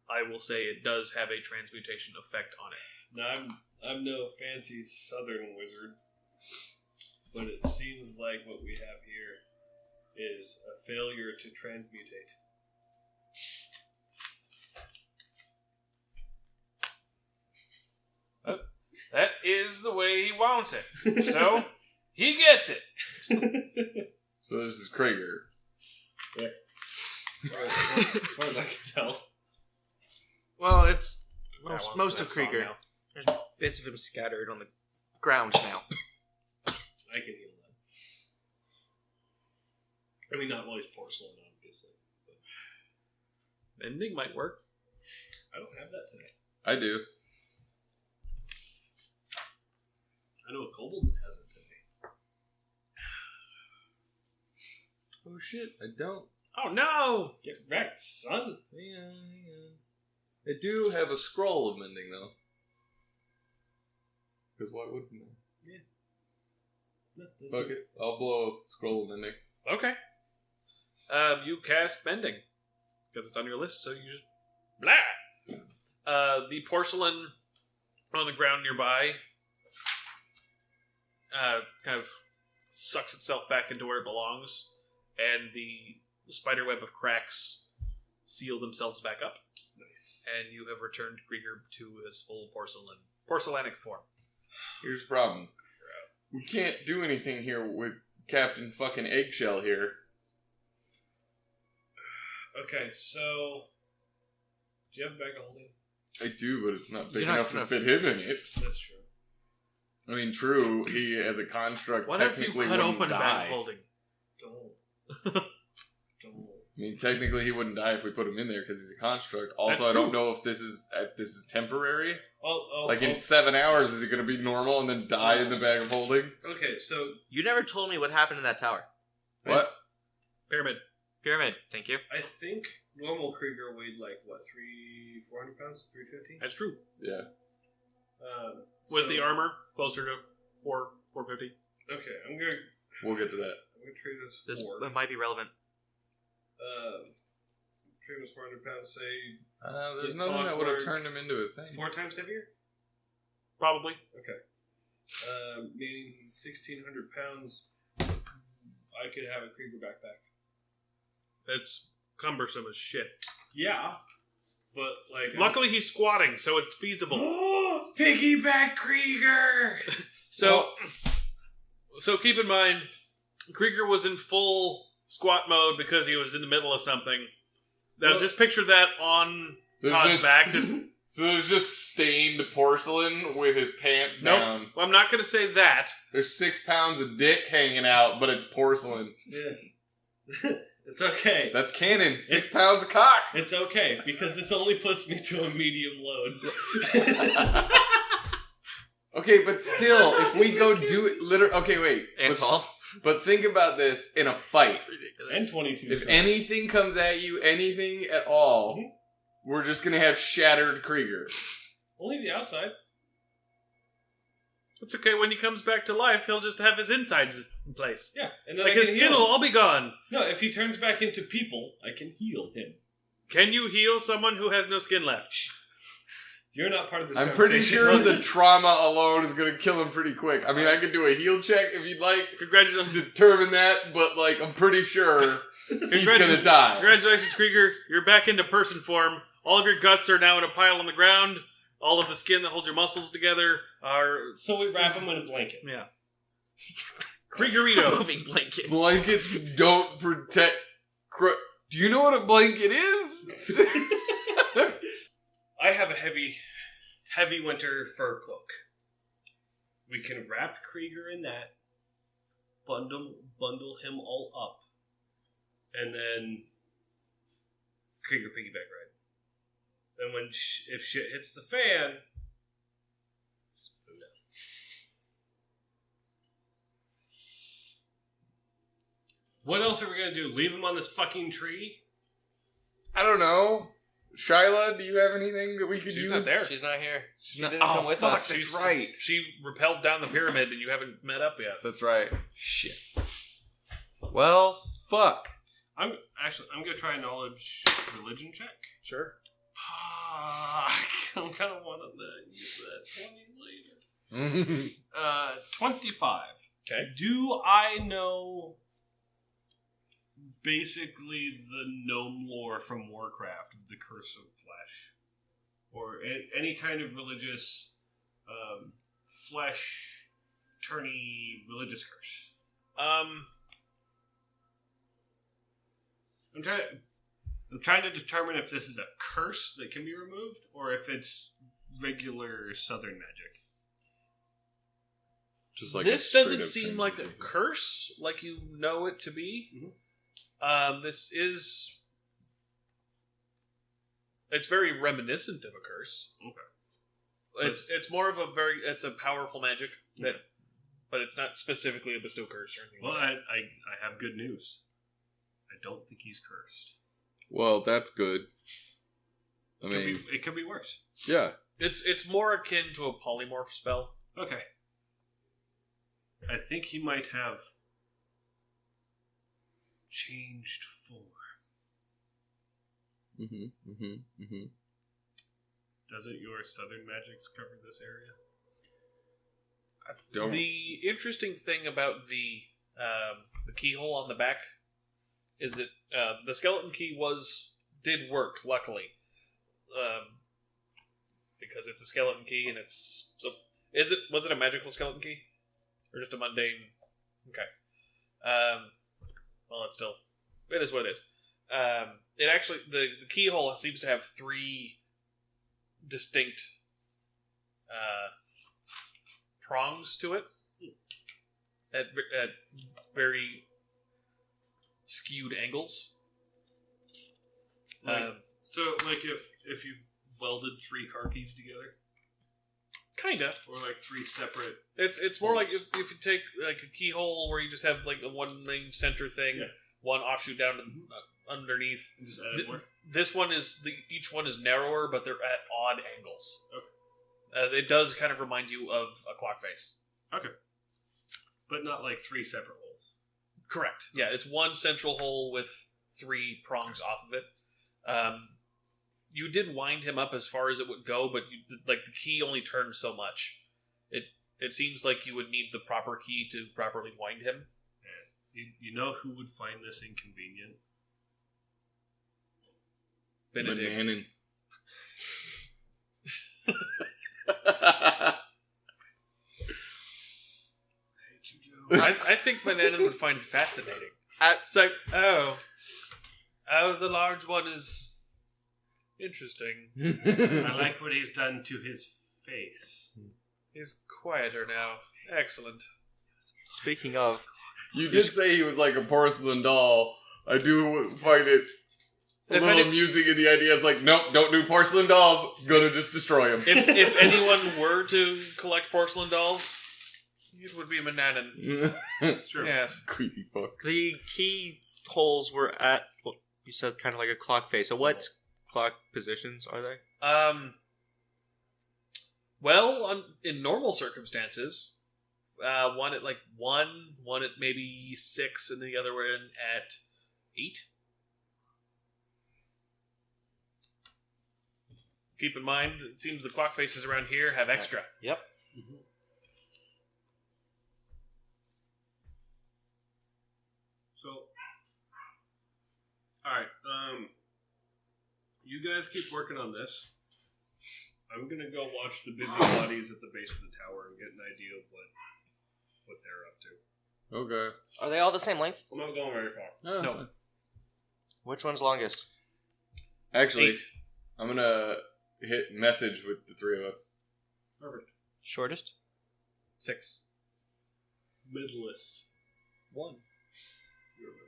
I will say it does have a transmutation effect on it. Now I'm no fancy southern wizard, but it seems like what we have here is a failure to transmutate. That is the way he wants it. So, he gets it. So this is Krieger. As far as I can tell. Well, it's That most one's- of that's on Krieger. now. There's bits of him scattered on the ground now. I can heal that. I mean, not while he's porcelain, obviously. Mending might work. I don't have that today. I do. I know a kobold has it today. Oh shit, I don't. Oh no! Get wrecked, son. Hang on. I do have a scroll of mending though. Because why wouldn't I? No, that's Fuck it. I'll blow a scroll of mending. Okay. You cast Mending. Because it's on your list, so you just... Blah! The porcelain on the ground nearby kind of sucks itself back into where it belongs, and the spiderweb of cracks seal themselves back up. Nice. And you have returned Krieger to his full porcelainic form. Here's the problem. We can't do anything here with Captain fucking Eggshell here. Okay, so... Do you have a bag of holding? I do, but it's not big You're not enough to gonna- fit him in it. That's true. I mean, true, he as a construct What if you technically cut wouldn't open die. bag holding? Don't. Don't. I mean, technically he wouldn't die if we put him in there because he's a construct. Also, That's I don't true. know if this is temporary. I'll, In 7 hours, is he going to be normal and then die in the bag of holding? okay, so You never told me what happened in that tower. What? Pyramid. Pyramid, thank you. I think normal Krieger weighed like, what, 400 pounds? 350? That's true. Yeah. With So- the armor, closer to 450. Okay, I'm gonna We'll get to that. trade this This 4. might be relevant. Trade this 400 pounds, say There's Get nothing that would have clockwork. turned him into a it's thing. 4 times heavier? Probably. Okay. Meaning 1,600 pounds, I could have a Krieger backpack. It's cumbersome as shit. Yeah, but like... Luckily, he's squatting, so it's feasible. Piggyback Krieger! So keep in mind, Krieger was in full squat mode because he was in the middle of something. Now, Well- just picture that on There's Todd's just- back. Just So there's just stained porcelain with his pants nope. down. Well, I'm not going to say that. There's 6 pounds of dick hanging out, but it's porcelain. Yeah. It's okay. That's canon. 6 pounds of cock. It's okay, because this only puts me to a medium load. Okay, but still, if we go do it, okay, wait. And tall. But think about this in a fight. It's ridiculous. And 22 If strong. anything comes at you, anything at all, Mhm. we're just gonna have shattered Krieger. Only the outside. It's okay. When he comes back to life, he'll just have his insides in place. Yeah, and then Like I his can skin heal will him. all be gone. No, if he turns back into people, I can heal him. Can you heal someone who has no skin left? You're not part of this I'm pretty conversation. sure the trauma alone is gonna kill him pretty quick. I mean, I could do a heal check if you'd like to Congratulations, determine that, but like, I'm pretty sure he's gonna die. Congratulations, Krieger. You're back into person form. All of your guts are now in a pile on the ground. All of the skin that holds your muscles together are... So we wrap him in a blanket. Yeah. Kriegerito. Moving blanket. Blankets don't protect. Do you know what a blanket is? I have a heavy winter fur cloak. We can wrap Krieger in that, bundle him all up, and then Krieger piggyback ride. Then when if shit hits the fan, just put him down. What else are we gonna do? Leave him on this fucking tree? I don't know. Shyla, do you have anything that we could She's use? not there. She's not here. She Not- didn't come with fuck, us. That's right. She repelled down the pyramid and you haven't met up yet. That's right. Shit. Well, fuck. I'm gonna try a knowledge religion check. Sure. I'm gonna want to use that 20 later. 25. Okay. Do I know basically the gnome lore from Warcraft, the Curse of Flesh? Or any kind of religious, flesh-turny religious curse? I'm trying to determine if this is a curse that can be removed, or if it's regular southern magic. Just like this a straight doesn't up seem like a transmutation. curse, like you know it to be. This is... It's very reminiscent of a curse. Okay. It's more of it's a powerful magic, but it's not specifically a bestow curse or anything Well, like that. I have good news. I don't think he's cursed. Well, that's good. I mean, It could be worse. yeah. It's more akin to a polymorph spell. Okay. I think he might have changed form. Doesn't your southern magics cover this area? Don't. The interesting thing about the keyhole on the back is that the skeleton key did work, luckily, because it's a skeleton key and it's was it a magical skeleton key or just a mundane? Okay. Well, it is what it is. It actually the keyhole seems to have 3 distinct prongs to it at very skewed angles. So, like, if you welded 3 car keys together, Kinda. or like 3 separate. It's more like if you take like a keyhole where you just have like a one main center thing, one offshoot down to underneath. Just add more. This one each one is narrower, but they're at odd angles. Okay. It does kind of remind you of a clock face. Okay. But not like 3 separate holes. Correct. Yeah, it's one central hole with 3 prongs off of it. You did wind him up as far as it would go, but the key only turned so much. It seems like you would need the proper key to properly wind him. You know who would find this inconvenient? Benedict. Bananin. I think Bananin would find it fascinating. It's like, the large one is interesting. I like what he's done to his face. He's quieter now. Excellent. Speaking of, You did say he was like a porcelain doll. I do find it a If little any- amusing in the idea. It's like, nope, don't do porcelain dolls. Gonna just destroy them. If anyone were to collect porcelain dolls, it would be Bananin. It's true. Yes. Creepy fuck. the key holes were at, well, you said kind of like a clock face. So what clock positions are they? Well, in normal circumstances, one at like 1, one at maybe 6, and the other one at 8. Keep in mind, it seems the clock faces around here have extra. Yep. So, alright, you guys keep working on this. I'm gonna go watch the busybodies at the base of the tower and get an idea of what they're up to. Okay. Are they all the same length? I'm not going very far. No, that's No. fine. Which one's longest? Actually, 8. I'm gonna hit message with the 3 of us. Perfect. Shortest? 6. Middlist. 1. You remember.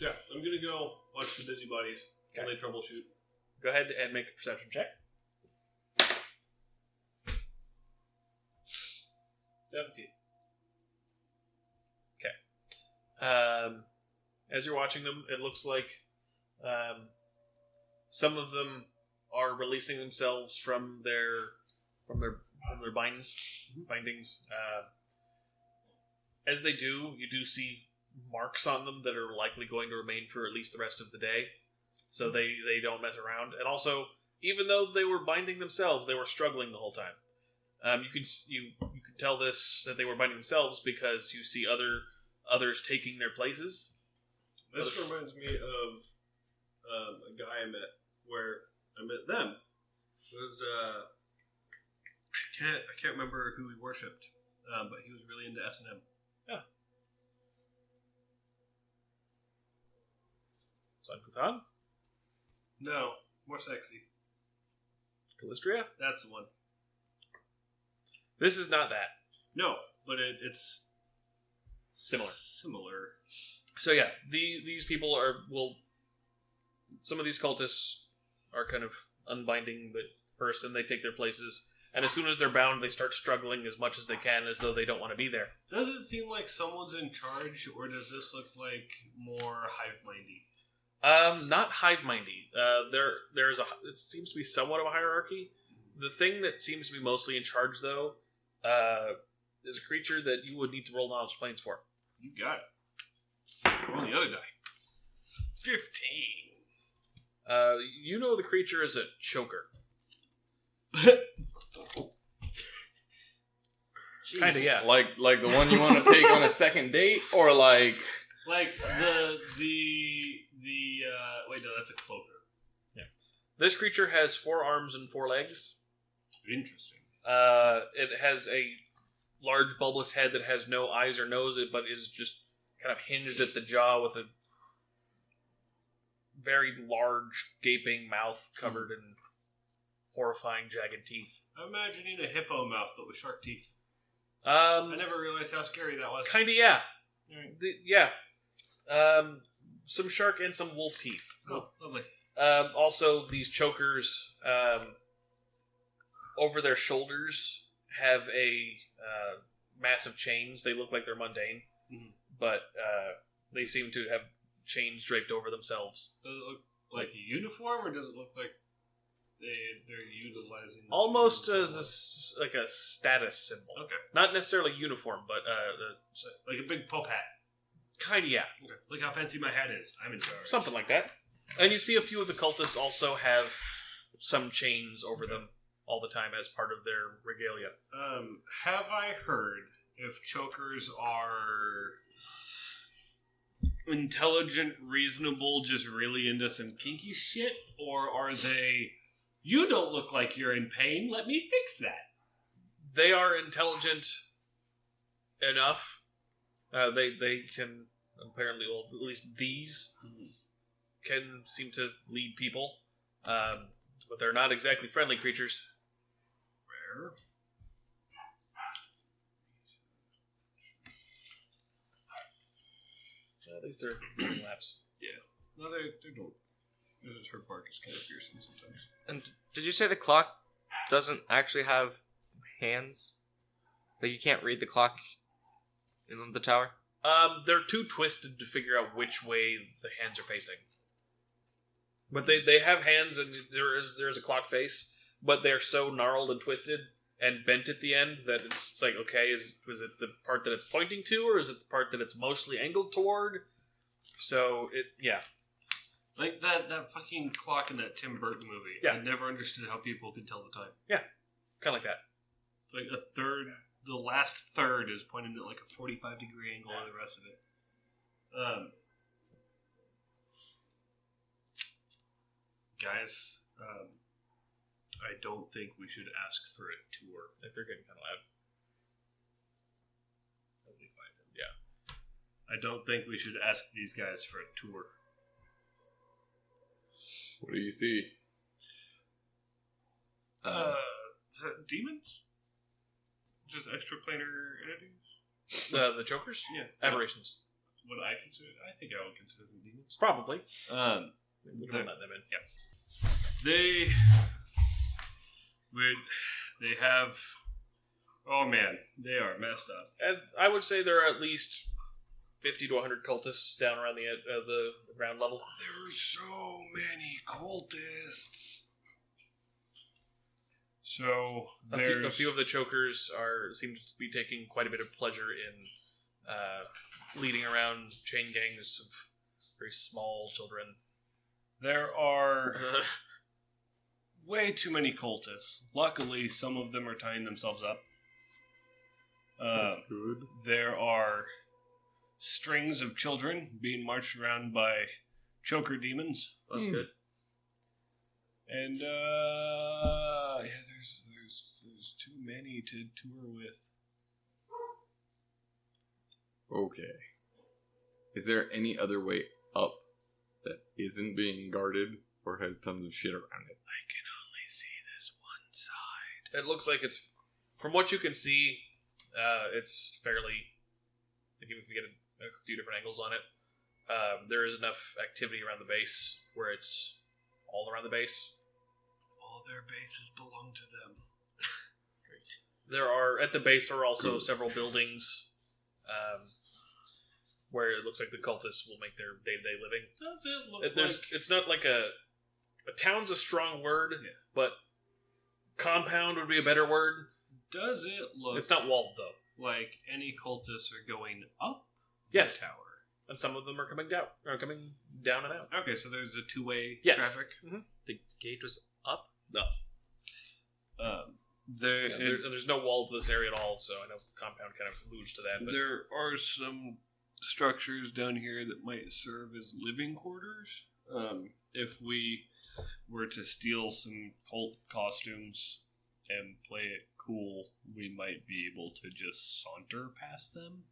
Yeah, I'm gonna go watch the busybodies. Can they troubleshoot? Go ahead and make a perception check. 17. As you're watching them, it looks like some of them are releasing themselves from their bindings. As they do, you do see marks on them that are likely going to remain for at least the rest of the day, so they don't mess around. And also, even though they were binding themselves, they were struggling the whole time. You could tell this that they were binding themselves because you see others taking their places. This reminds me of a guy I met where I met them. It was I can't remember who he worshipped, but he was really into S&M. Yeah. Sun Kuthan? No, more sexy. Callistria? That's the one. This is not that. No, but it's Similar. Similar. So yeah, these people some of these cultists are kind of unbinding but first, and they take their places. And as soon as they're bound, they start struggling as much as they can, as though they don't want to be there. Does it seem like someone's in charge, or does this look like more hive-mindy? Not hive-mindy. It seems to be somewhat of a hierarchy. The thing that seems to be mostly in charge, though, is a creature that you would need to roll knowledge planes for. You got it. Roll the other die. 15. You know the creature is a choker. Kinda, yeah. Like the one you want to take on a second date, or like the wait, no, that's a cloaker. Yeah. This creature has 4 arms and 4 legs. Interesting. It has a large bulbous head that has no eyes or nose, but is just kind of hinged at the jaw with a very large, gaping mouth covered in horrifying, jagged teeth. I'm imagining a hippo mouth, but with shark teeth. I I never realized how scary that was. Kinda, yeah. Alright. Yeah. Some shark and some wolf teeth. Oh, lovely. Also, these chokers over their shoulders have a massive chains. They look like they're mundane, but they seem to have chains draped over themselves. Does it look like a uniform, or does it look like they're utilizing the Almost chains? as like a status symbol. Okay. Not necessarily uniform, but Like a big pop hat. kind of, yeah. Okay. Look how fancy my hat is. I'm in charge. Something like that. And you see a few of the cultists also have some chains over them all the time as part of their regalia. Have I heard if chokers are intelligent, reasonable, just really into some kinky shit, or are they, you don't look like you're in pain, let me fix that? They are intelligent enough. They can apparently, well, at least these can seem to lead people, but they're not exactly friendly creatures. Rare. At least they're doing laps. No, they don't. Her bark is kind of piercing sometimes. And did you say the clock doesn't actually have hands? Like you can't read the clock in the tower? They're too twisted to figure out which way the hands are facing. But they have hands, and there's a clock face, but they're so gnarled and twisted and bent at the end that it's like, okay, was it the part that it's pointing to, or is it the part that it's mostly angled toward? So yeah. Like that fucking clock in that Tim Burton movie. Yeah. I never understood how people could tell the time. Kind of like that. It's like a third, the last third is pointing at like a 45-degree angle, and the rest of it. Guys, I don't think we should ask for a tour. If they're getting kind of loud. Yeah. I don't think we should ask these guys for a tour. what do you see? Is that demons? Just extraplanar entities? The chokers? Yeah. Aberrations. What I think I would consider them demons. Probably. We don't let them in. They have. Oh man, they are messed up. And I would say there are at least 50 to 100 cultists down around the ground level. There are so many cultists. So A few of the chokers seem to be taking quite a bit of pleasure in leading around chain gangs of very small children. There are. way too many cultists. Luckily, some of them are tying themselves up. That's good. There are strings of children being marched around by choker demons. That's good. And there's too many to tour with. Okay. Is there any other way up that isn't being guarded or has tons of shit around it? I can only see this one side. It looks like it's, from what you can see, it's fairly, like if you get a few different angles on it, there is enough activity around the base where it's all around the base. All their bases belong to them. Great. At the base, there are also several buildings where it looks like the cultists will make their day-to-day living. Does it look It's not like a town's a strong word, but compound would be a better word. Does it look It's not walled, though. like any cultists are going up Yes. the tower? And some of them are coming down and out. Okay, so there's a two-way Yes. traffic. The gate was up? There's no wall to this area at all, so I know compound kind of alludes to that. But There are some structures down here that might serve as living quarters. If we were to steal some cult costumes and play it cool, we might be able to just saunter past them.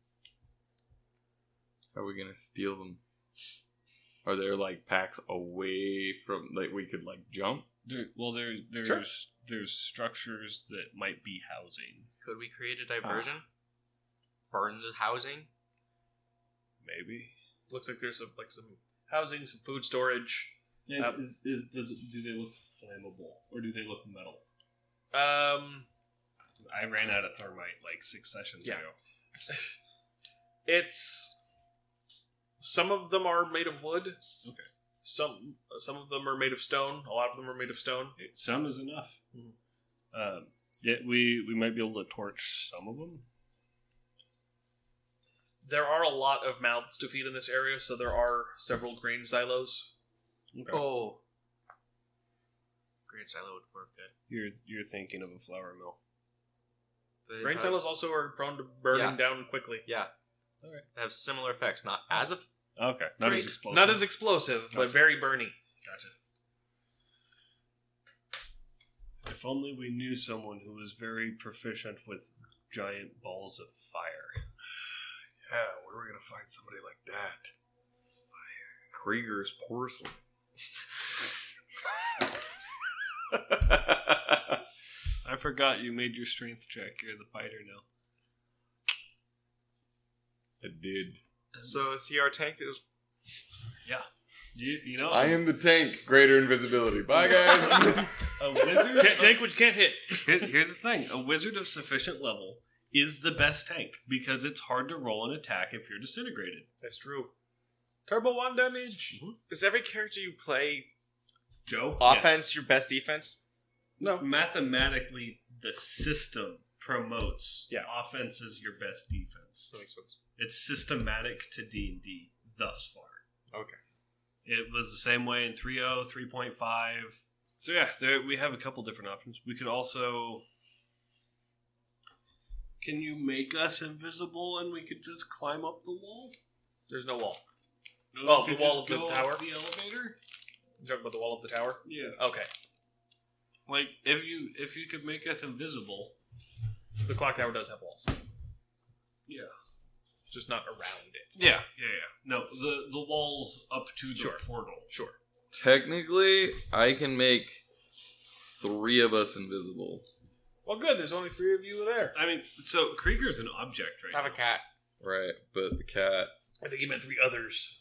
How are we gonna steal them? Are there like packs away from, like we could like jump? There's structures that might be housing. Could we create a diversion? Burn the housing? Maybe. looks like there's some housing, some food storage. Yeah, do they look flammable or do they look metal? I ran out of thermite like 6 sessions ago. It's some of them are made of wood. Okay. Some of them are made of stone. A lot of them are made of stone. Some is enough. We might be able to torch some of them. There are a lot of mouths to feed in this area, so there are several grain silos. Okay. Oh. Great silo would work good. You're thinking of a flour mill. Grain silos also are prone to burning down quickly. Yeah. Okay. They have similar effects. Not as of. Okay. Not Great. as explosive. Not as explosive, but very burny. Gotcha. If only we knew someone who was very proficient with giant balls of fire. Yeah, where are we gonna find somebody like that? Fire. Krieger's porcelain. I forgot you made your strength check. You're the fighter now. I did. So see, our tank is. Yeah. You know. I am the tank. Greater invisibility. Bye, guys. A wizard. Can't tank what you can't hit. Here's the thing: a wizard of sufficient level is the best tank because it's hard to roll an attack if you're disintegrated. That's true. Turbo 1 damage. Is every character you play Joe, offense your best defense? No, mathematically, the system promotes offense is your best defense. That makes sense. It's systematic to D&D thus far. Okay. It was the same way in 3.0, 3.5. So yeah, we have a couple different options. We could also... Can you make us invisible and we could just climb up the wall? There's no wall. No, the wall of the tower? The elevator? You talking about the wall of the tower? Yeah. Okay. Like, if you could make us invisible... The clock tower does have walls. Yeah. Just not around it. Yeah. No, the walls up to the portal. Sure. Technically, I can make 3 of us invisible. Well, good. There's only 3 of you there. I mean, so Krieger's an object, right? I have a cat. Right, but the cat... I think he meant 3 others.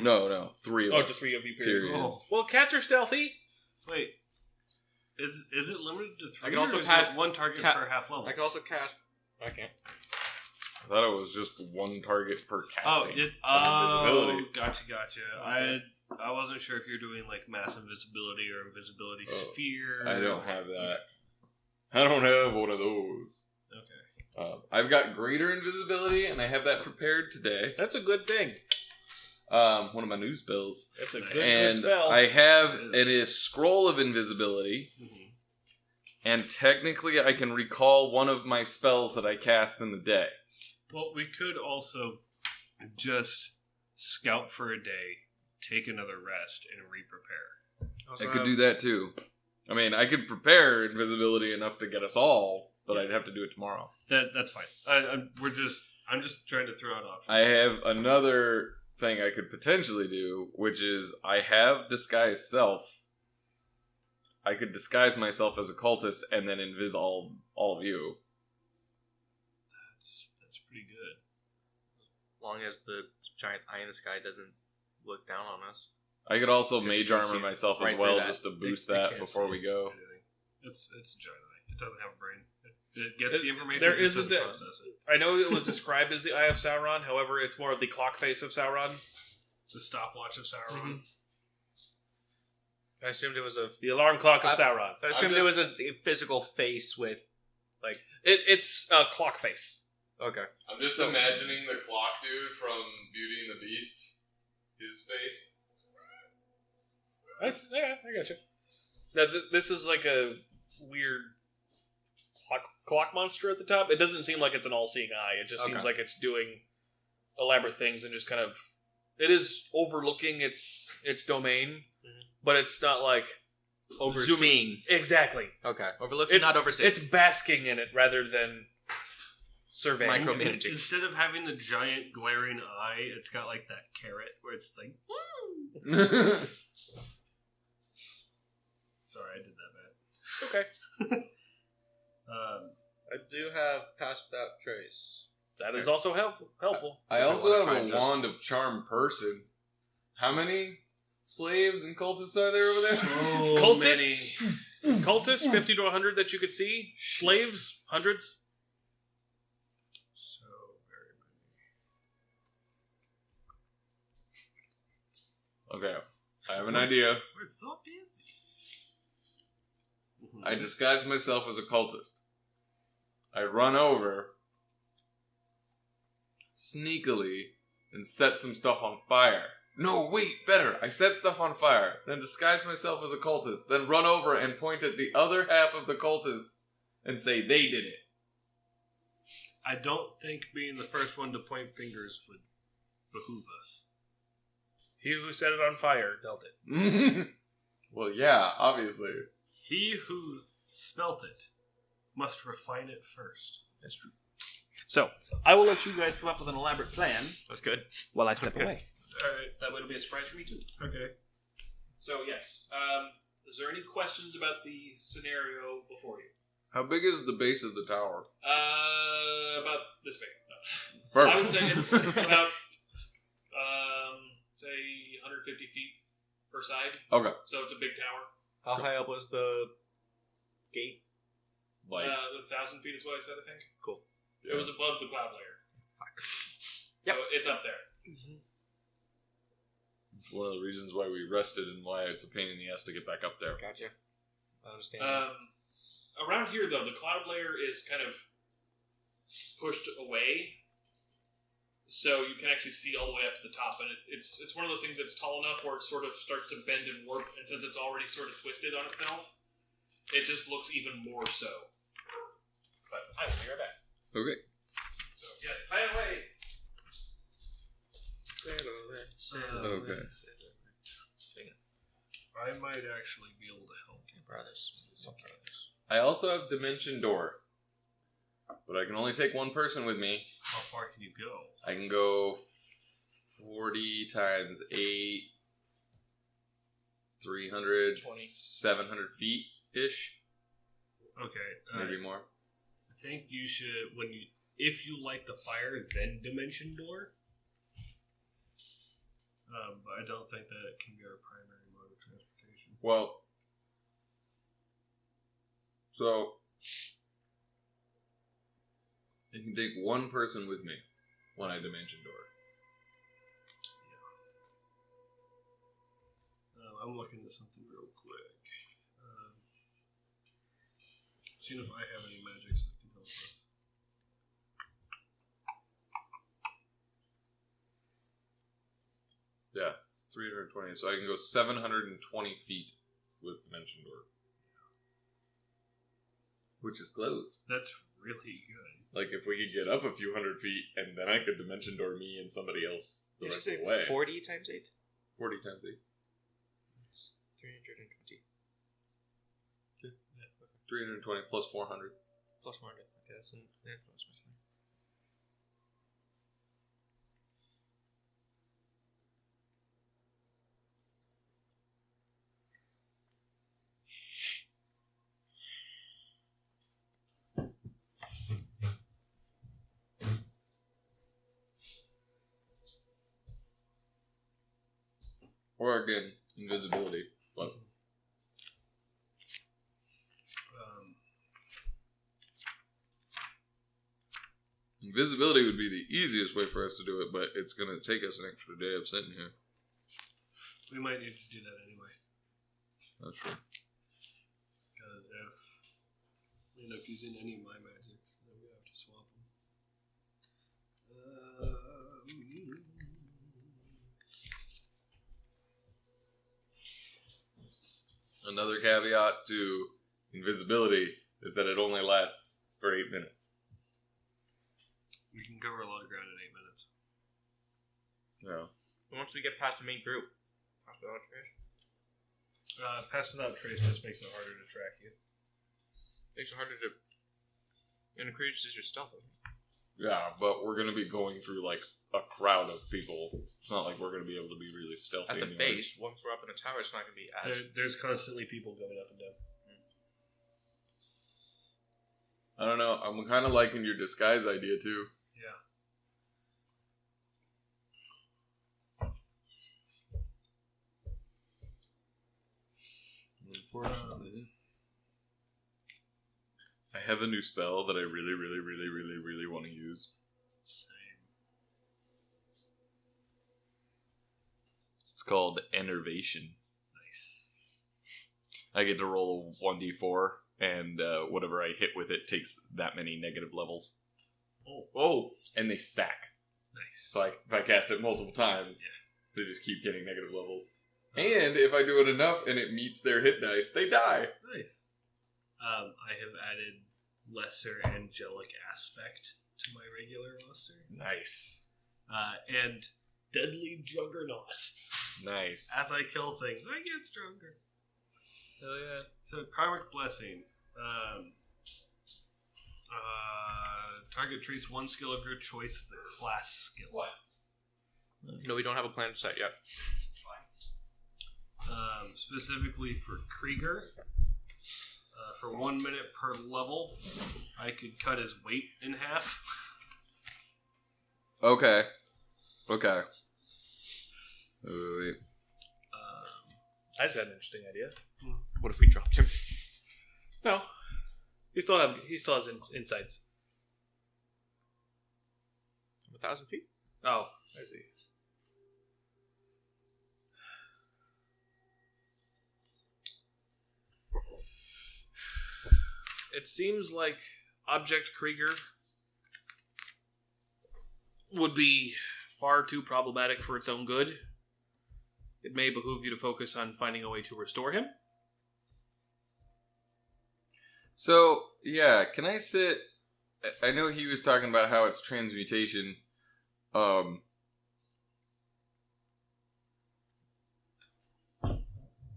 No, 3 of us. Oh, just 3 of you, period. Period. Oh. Well, cats are stealthy. Wait. Is it limited to 3? I can also or is cast it 1 target cat- per half level? I can also cast. I can't. I thought it was just 1 target per Oh, casting. invisibility. Invisibility. Gotcha. I wasn't sure if you're doing like mass invisibility or invisibility sphere. I don't have that. I don't have one of those. Okay. I've got greater invisibility, and I have that prepared today. That's a good thing. one of my new spells. It's a good And spell. I have a scroll of invisibility. Mhm. And technically I can recall one of my spells that I cast in the day. Well, we could also just scout for a day, take another rest, and re-prepare. Also I could have- do that too. I mean, I could prepare invisibility enough to get us all, but I'd have to do it tomorrow. That's fine. I'm just trying to throw out options. I have another thing I could potentially do, which is I have disguise self. I could disguise myself as a cultist and then invis all of you. That's pretty good. As long as the giant eye in the sky doesn't look down on us. I could also Just mage see armor myself right as well, through that. just to boost They that can't before see we go. anything. It's a giant eye. It doesn't have a brain. It gets the information. there it just isn't doesn't a- process it. I know it was described as the Eye of Sauron. However, it's more of the clock face of Sauron. The stopwatch of Sauron. I assumed it was a. The alarm clock of Sauron. I assumed it was a physical face with. It's clock face. Okay. I'm just imagining the clock dude from Beauty and the Beast. His face. Yeah, I got you. Now, this is like a weird clock monster at the top. It doesn't seem like it's an all-seeing eye. It just Okay. seems like it's doing elaborate things and just kind of... It is overlooking its domain, but it's not like... Overseeing. Exactly. Okay. Overlooking, not overseeing. It's basking in it rather than surveying. Micromanaging. Instead of having the giant glaring eye, it's got like that carrot where it's like. Sorry, I did that bad. Okay. I do have passed that trace. That is also helpful. I If I also wanna have try a just- wand of charm person. How many slaves and cultists are there over there? So Cultists? Cultists, 50 to 100 that you could see. Slaves, hundreds. So very many. Okay, I have an idea. We're so busy. I disguise myself as a cultist. I run over sneakily and set some stuff on fire. No, wait, better. I set stuff on fire, then disguise myself as a cultist, then run over and point at the other half of the cultists and say they did it. I don't think being the first one to point fingers would behoove us. He who set it on fire dealt it. Well, yeah, obviously. He who spelt it must refine it first. That's true. So, I will let you guys come up with an elaborate plan That's good. while I step good. away. Alright, that way it'll be a surprise for me too. Okay. So, yes. Is there any questions about the scenario before you? How big is the base of the tower? About this big. No. I would Perfect. say it's about, say, 150 feet per side. Okay. So it's a big tower. How high up was the gate? Like, 1,000 feet is what I said, I think. Cool. It was above the cloud layer. Yep. So it's up there. it's one of the reasons why we rested and why it's a pain in the ass to get back up there. Gotcha. I understand. Around here, though, the cloud layer is kind of pushed away, so you can actually see all the way up to the top. And it's one of those things that's tall enough where it sort of starts to bend and warp, and since it's already sort of twisted on itself, it just looks even more so. But I will be right back. Okay. So, yes, fire away! Okay. I might actually be able to help. Brothers. I also have Dimension Door. But I can only take one person with me. How far can you go? I can go 40 times 8, 300, 20. 700 feet-ish. Okay. Maybe more. I think you should, if you light the fire, then Dimension Door. But I don't think that can be our primary mode of transportation. Well, so I can take one person with me when I Dimension Door. I'm looking at something real quick. Seeing if I have any magics that can help us. 320, so I can go 720 feet with Dimension Door. Which is close. That's really good. Like, if we could get up a few hundred feet, and then I could Dimension Door me and somebody else the Did you rest of say the way. 40 times 8? 40 times 8. 320. 320 plus 400. Plus 400. Okay, that's Or again, invisibility. But invisibility would be the easiest way for us to do it, but it's going to take us an extra day of sitting here. We might need to do that anyway. That's true. Because if we end up using any of my magics, then we have to swap them. Another caveat to invisibility is that it only lasts for 8 minutes. We can cover a lot of ground in 8 minutes. Yeah. Once we get past the main group. Pass without trace just makes it harder to track you. Makes it harder to... It increases your stealth. Yeah, but we're going to be going through, like, a crowd of people. It's not like we're going to be able to be really stealthy. At the anyway. base, once we're up in the tower, it's not going to be as... There's constantly people going up and down. I don't know. I'm kind of liking your disguise idea, too. Yeah. Unfortunately. I have a new spell that I really want to use. Same. It's called Enervation. Nice. I get to roll a 1d4, and whatever I hit with it takes that many negative levels. Oh! And they stack. Nice. So if I cast it multiple times, they just keep getting negative levels. And if I do it enough and it meets their hit dice, they die. Nice. I have added lesser angelic aspect to my regular roster. Nice. And deadly juggernaut. Nice. As I kill things, I get stronger. Hell yeah. So karmic blessing. Target treats one skill of your choice as a class skill. What? No, we don't have a plan set yet. Specifically for Krieger, for 1 minute per level, I could cut his weight in half. Okay. Okay. Wait. I just had an interesting idea. What if we dropped him? No, he still has insights. 1,000 feet? Oh, I see. It seems like Object Krieger would be far too problematic for its own good. It may behoove you to focus on finding a way to restore him. So, yeah, can I sit... I know he was talking about how it's transmutation. What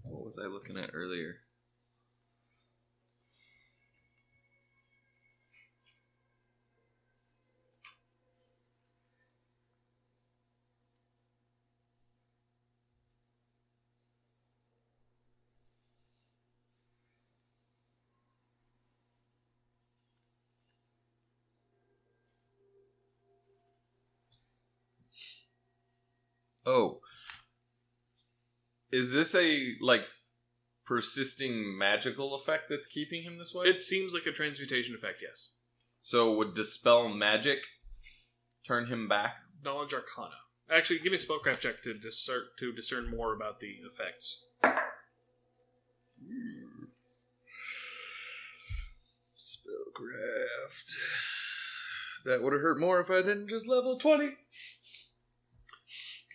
was I looking at earlier? Oh. Is this a, like, persisting magical effect that's keeping him this way? It seems like a transmutation effect, yes. So would Dispel Magic turn him back? Knowledge Arcana. Actually, give me a spellcraft check to discern more about the effects. Spellcraft. That would have hurt more if I didn't just level 20.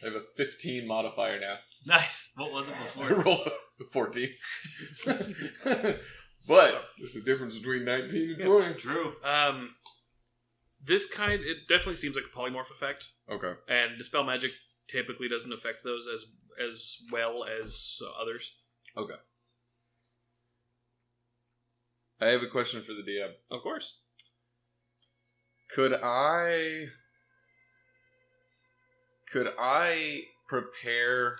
I have a 15 modifier now. Nice. What was it I before? rolled a 14. But there's a difference between 19 and 20. True. It definitely seems like a polymorph effect, Okay. and Dispel Magic typically doesn't affect those as well as others. Okay. I have a question for the DM. Of course. Could I prepare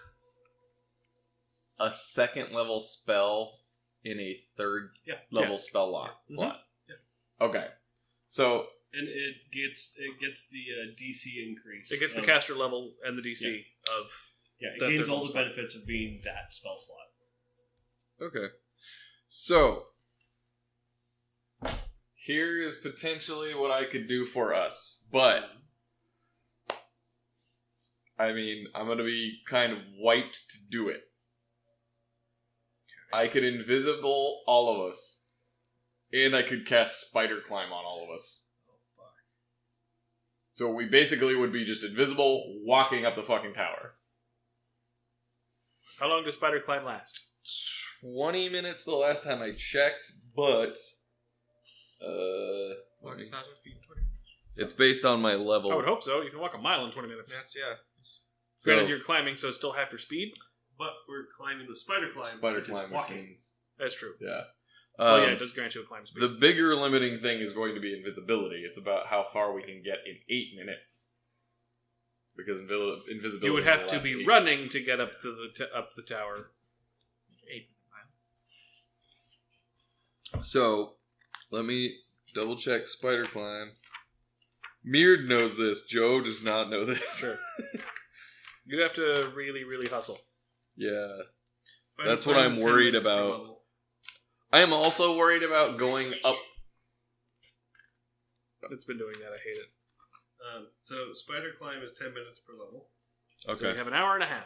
a second level spell in a third level Yes. spell slot? Yeah. Okay. So And it gets the DC increase. It gets the of- caster level and the DC of... Yeah, it that gains third all level the spell. benefits of being that spell slot. okay. So here is potentially what I could do for us, but I mean, I'm going to be kind of wiped to do it. I could invisible all of us. And I could cast Spider Climb on all of us. So we basically would be just invisible, walking up the fucking tower. How long does Spider Climb last? 20 minutes the last time I checked, but... 40,000 feet in 20 minutes? it's based on my level. I would hope so. You can walk a mile in 20 minutes. That's, yeah. So, Granted, you're climbing, so it's still half your speed. But we're climbing with Spider Climb. Spider which is Climb walking. means- That's true. Yeah. Well, yeah, it does grant you a climb speed. The bigger limiting thing is going to be invisibility. It's about how far we can get in 8 minutes. Because invisibility. You would have will to last be 8 running to get up to up the tower. 8 So, let me double check Spider Climb. Meard knows this. Joe does not know this. Sure. You'd have to really, really hustle. Yeah. Spider That's what Climb I'm is 10 worried minutes per about. level. I am also worried about going up. It's been doing that. I hate it. So Spider Climb is 10 minutes per level. So Okay. you have an hour and a half.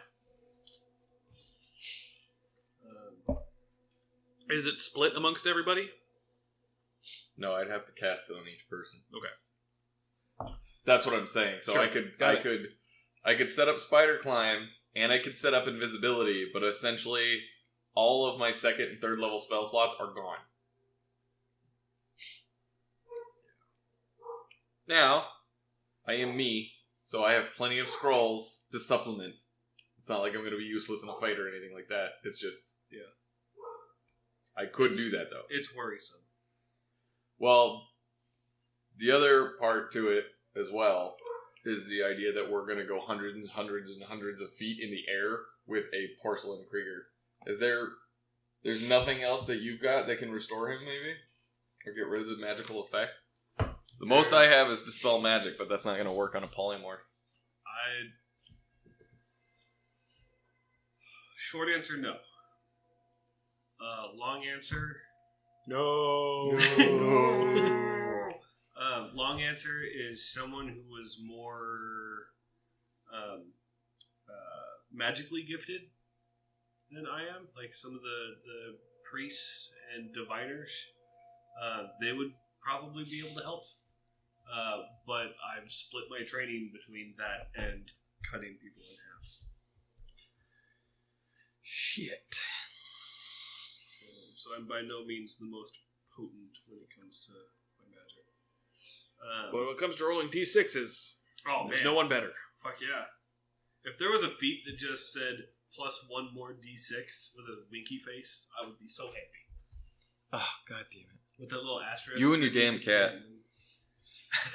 Is it split amongst everybody? No, I'd have to cast it on each person. Okay. That's what I'm saying. So Sure. I could set up Spider Climb and I could set up invisibility, but essentially all of my second and third level spell slots are gone. Now, I am me, so I have plenty of scrolls to supplement. It's not like I'm going to be useless in a fight or anything like that. It's just, Yeah. I could do that though. It's worrisome. Well, the other part to it as well is the idea that we're going to go hundreds and hundreds and hundreds of feet in the air with a porcelain Krieger. There's nothing else that you've got that can restore him, maybe? Or get rid of the magical effect? The most I have is Dispel Magic, but that's not going to work on a polymorph. Short answer, no. Long answer, No. long answer is someone who was more magically gifted than I am. Like some of the priests and diviners, they would probably be able to help. But I've split my training between that and cutting people in half. Shit. So I'm by no means the most potent when it comes to my magic. But when it comes to rolling D6s, Oh there's man, no one better. fuck yeah! If there was a feat that just said plus one more d6 with a winky face, I would be so happy. Oh, god damn it. With that little asterisk. You and your damn cat.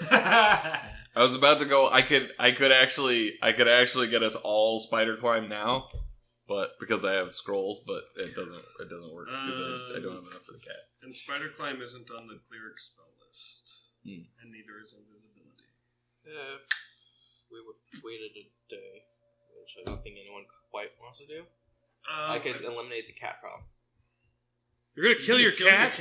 cat. I was about to go, I could actually get us all Spider Climb now, but because I have scrolls, but it doesn't work because I don't have enough for the cat. And Spider Climb isn't on the cleric spell list. Hmm. And neither is invisibility. If we waited a day, which I don't think anyone quite wants to do, I could eliminate the cat problem. You're gonna kill your cat?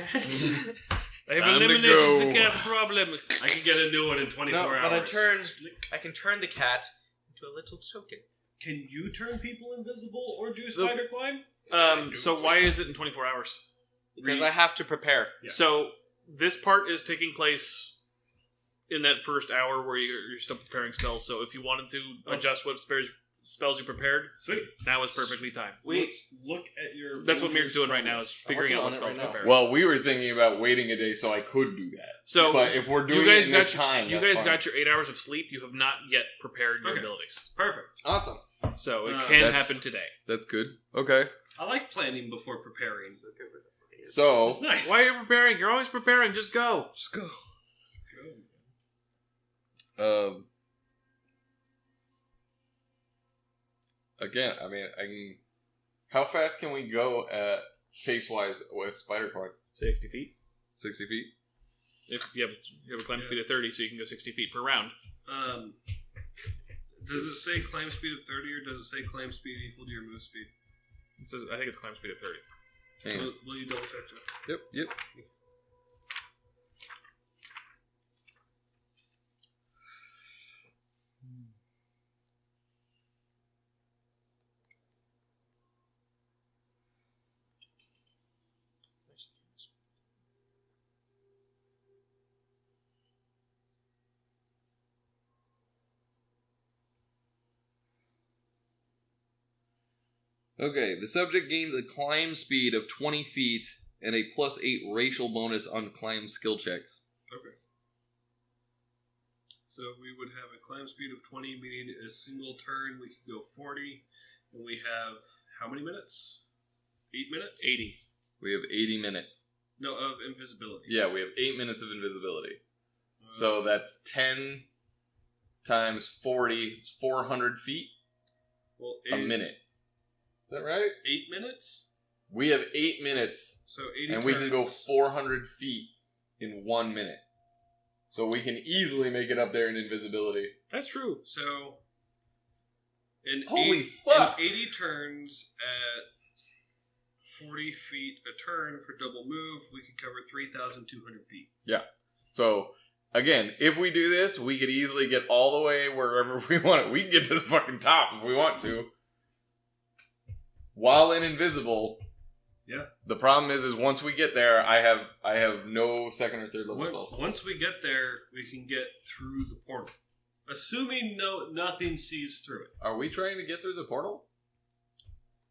I have Time to eliminated go. the cat problem. I can get a new one in 24 No, hours. but I can turn the cat into a little token. Can you turn people invisible or do Spider Climb? So why is it in 24 hours? Because I have to prepare. Yeah. So this part is taking place in that first hour where you're still preparing spells. So if you wanted to adjust what spells you prepared. Sweet. Now is perfectly timed. Look at your. That's what major Mirk's doing right now, spell is figuring out what working on spells it right now. prepared. Well, we were thinking about waiting a day so I could do that. So, But if we're doing you guys it in this got time, you that's guys fine. got your 8 hours of sleep. You have not yet prepared your Okay. abilities, Perfect. Awesome. so it Uh, can that's- happen today. That's good. Okay. I like planning before preparing. So, It's nice. Why are you preparing? You're always preparing. Just go. Just go. again, I mean, I can. How fast can we go at pace-wise with Spider Climb? 60 feet. 60 feet? If you have a climb speed of 30, so you can go 60 feet per round. Does it say climb speed of 30 or does it say climb speed equal to your move speed? It says, I think it's climb speed of 30. Hang on. Will you double check that? Yep. Okay, the subject gains a climb speed of 20 feet and a +8 racial bonus on climb skill checks. Okay. So we would have a climb speed of 20, meaning a single turn we could go 40, and we have how many minutes? 8 minutes? 80. We have 80 minutes. No, of invisibility. Yeah, we have 8 minutes of invisibility. So that's 10 times 40. It's 400 feet well, a minute. Is that right? 8 minutes? We have 8 minutes, So 80 and turns. we can go 400 feet in 1 minute. So we can easily make it up there in invisibility. That's true. So, in Holy fuck! In 80 turns at 40 feet a turn for double move, we could cover 3,200 feet. So, again, if we do this, we could easily get all the way wherever we want it. We can get to the fucking top if we want to. While in invisible. Yeah. The problem is once we get there, I have no second or third level spells. Once we get there, we can get through the portal. Assuming nothing sees through it. Are we trying to get through the portal?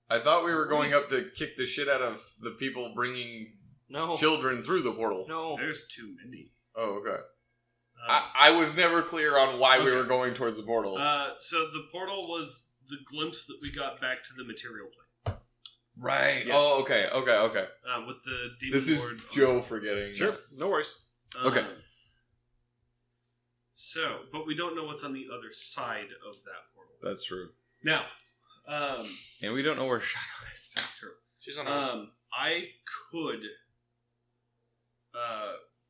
I thought we were going up to kick the shit out of the people bringing No. children through the portal. No. There's too many. Oh, okay. I was never clear on why we were going towards the portal. So the portal was the glimpse that we got back to the material plane. Right. Yes. Oh, okay. With the demon This is lord. Joe forgetting. Sure. No worries. Okay. So, but we don't know what's on the other side of that portal. That's true. Now, And we don't know where Shiloh is. true. She's on I could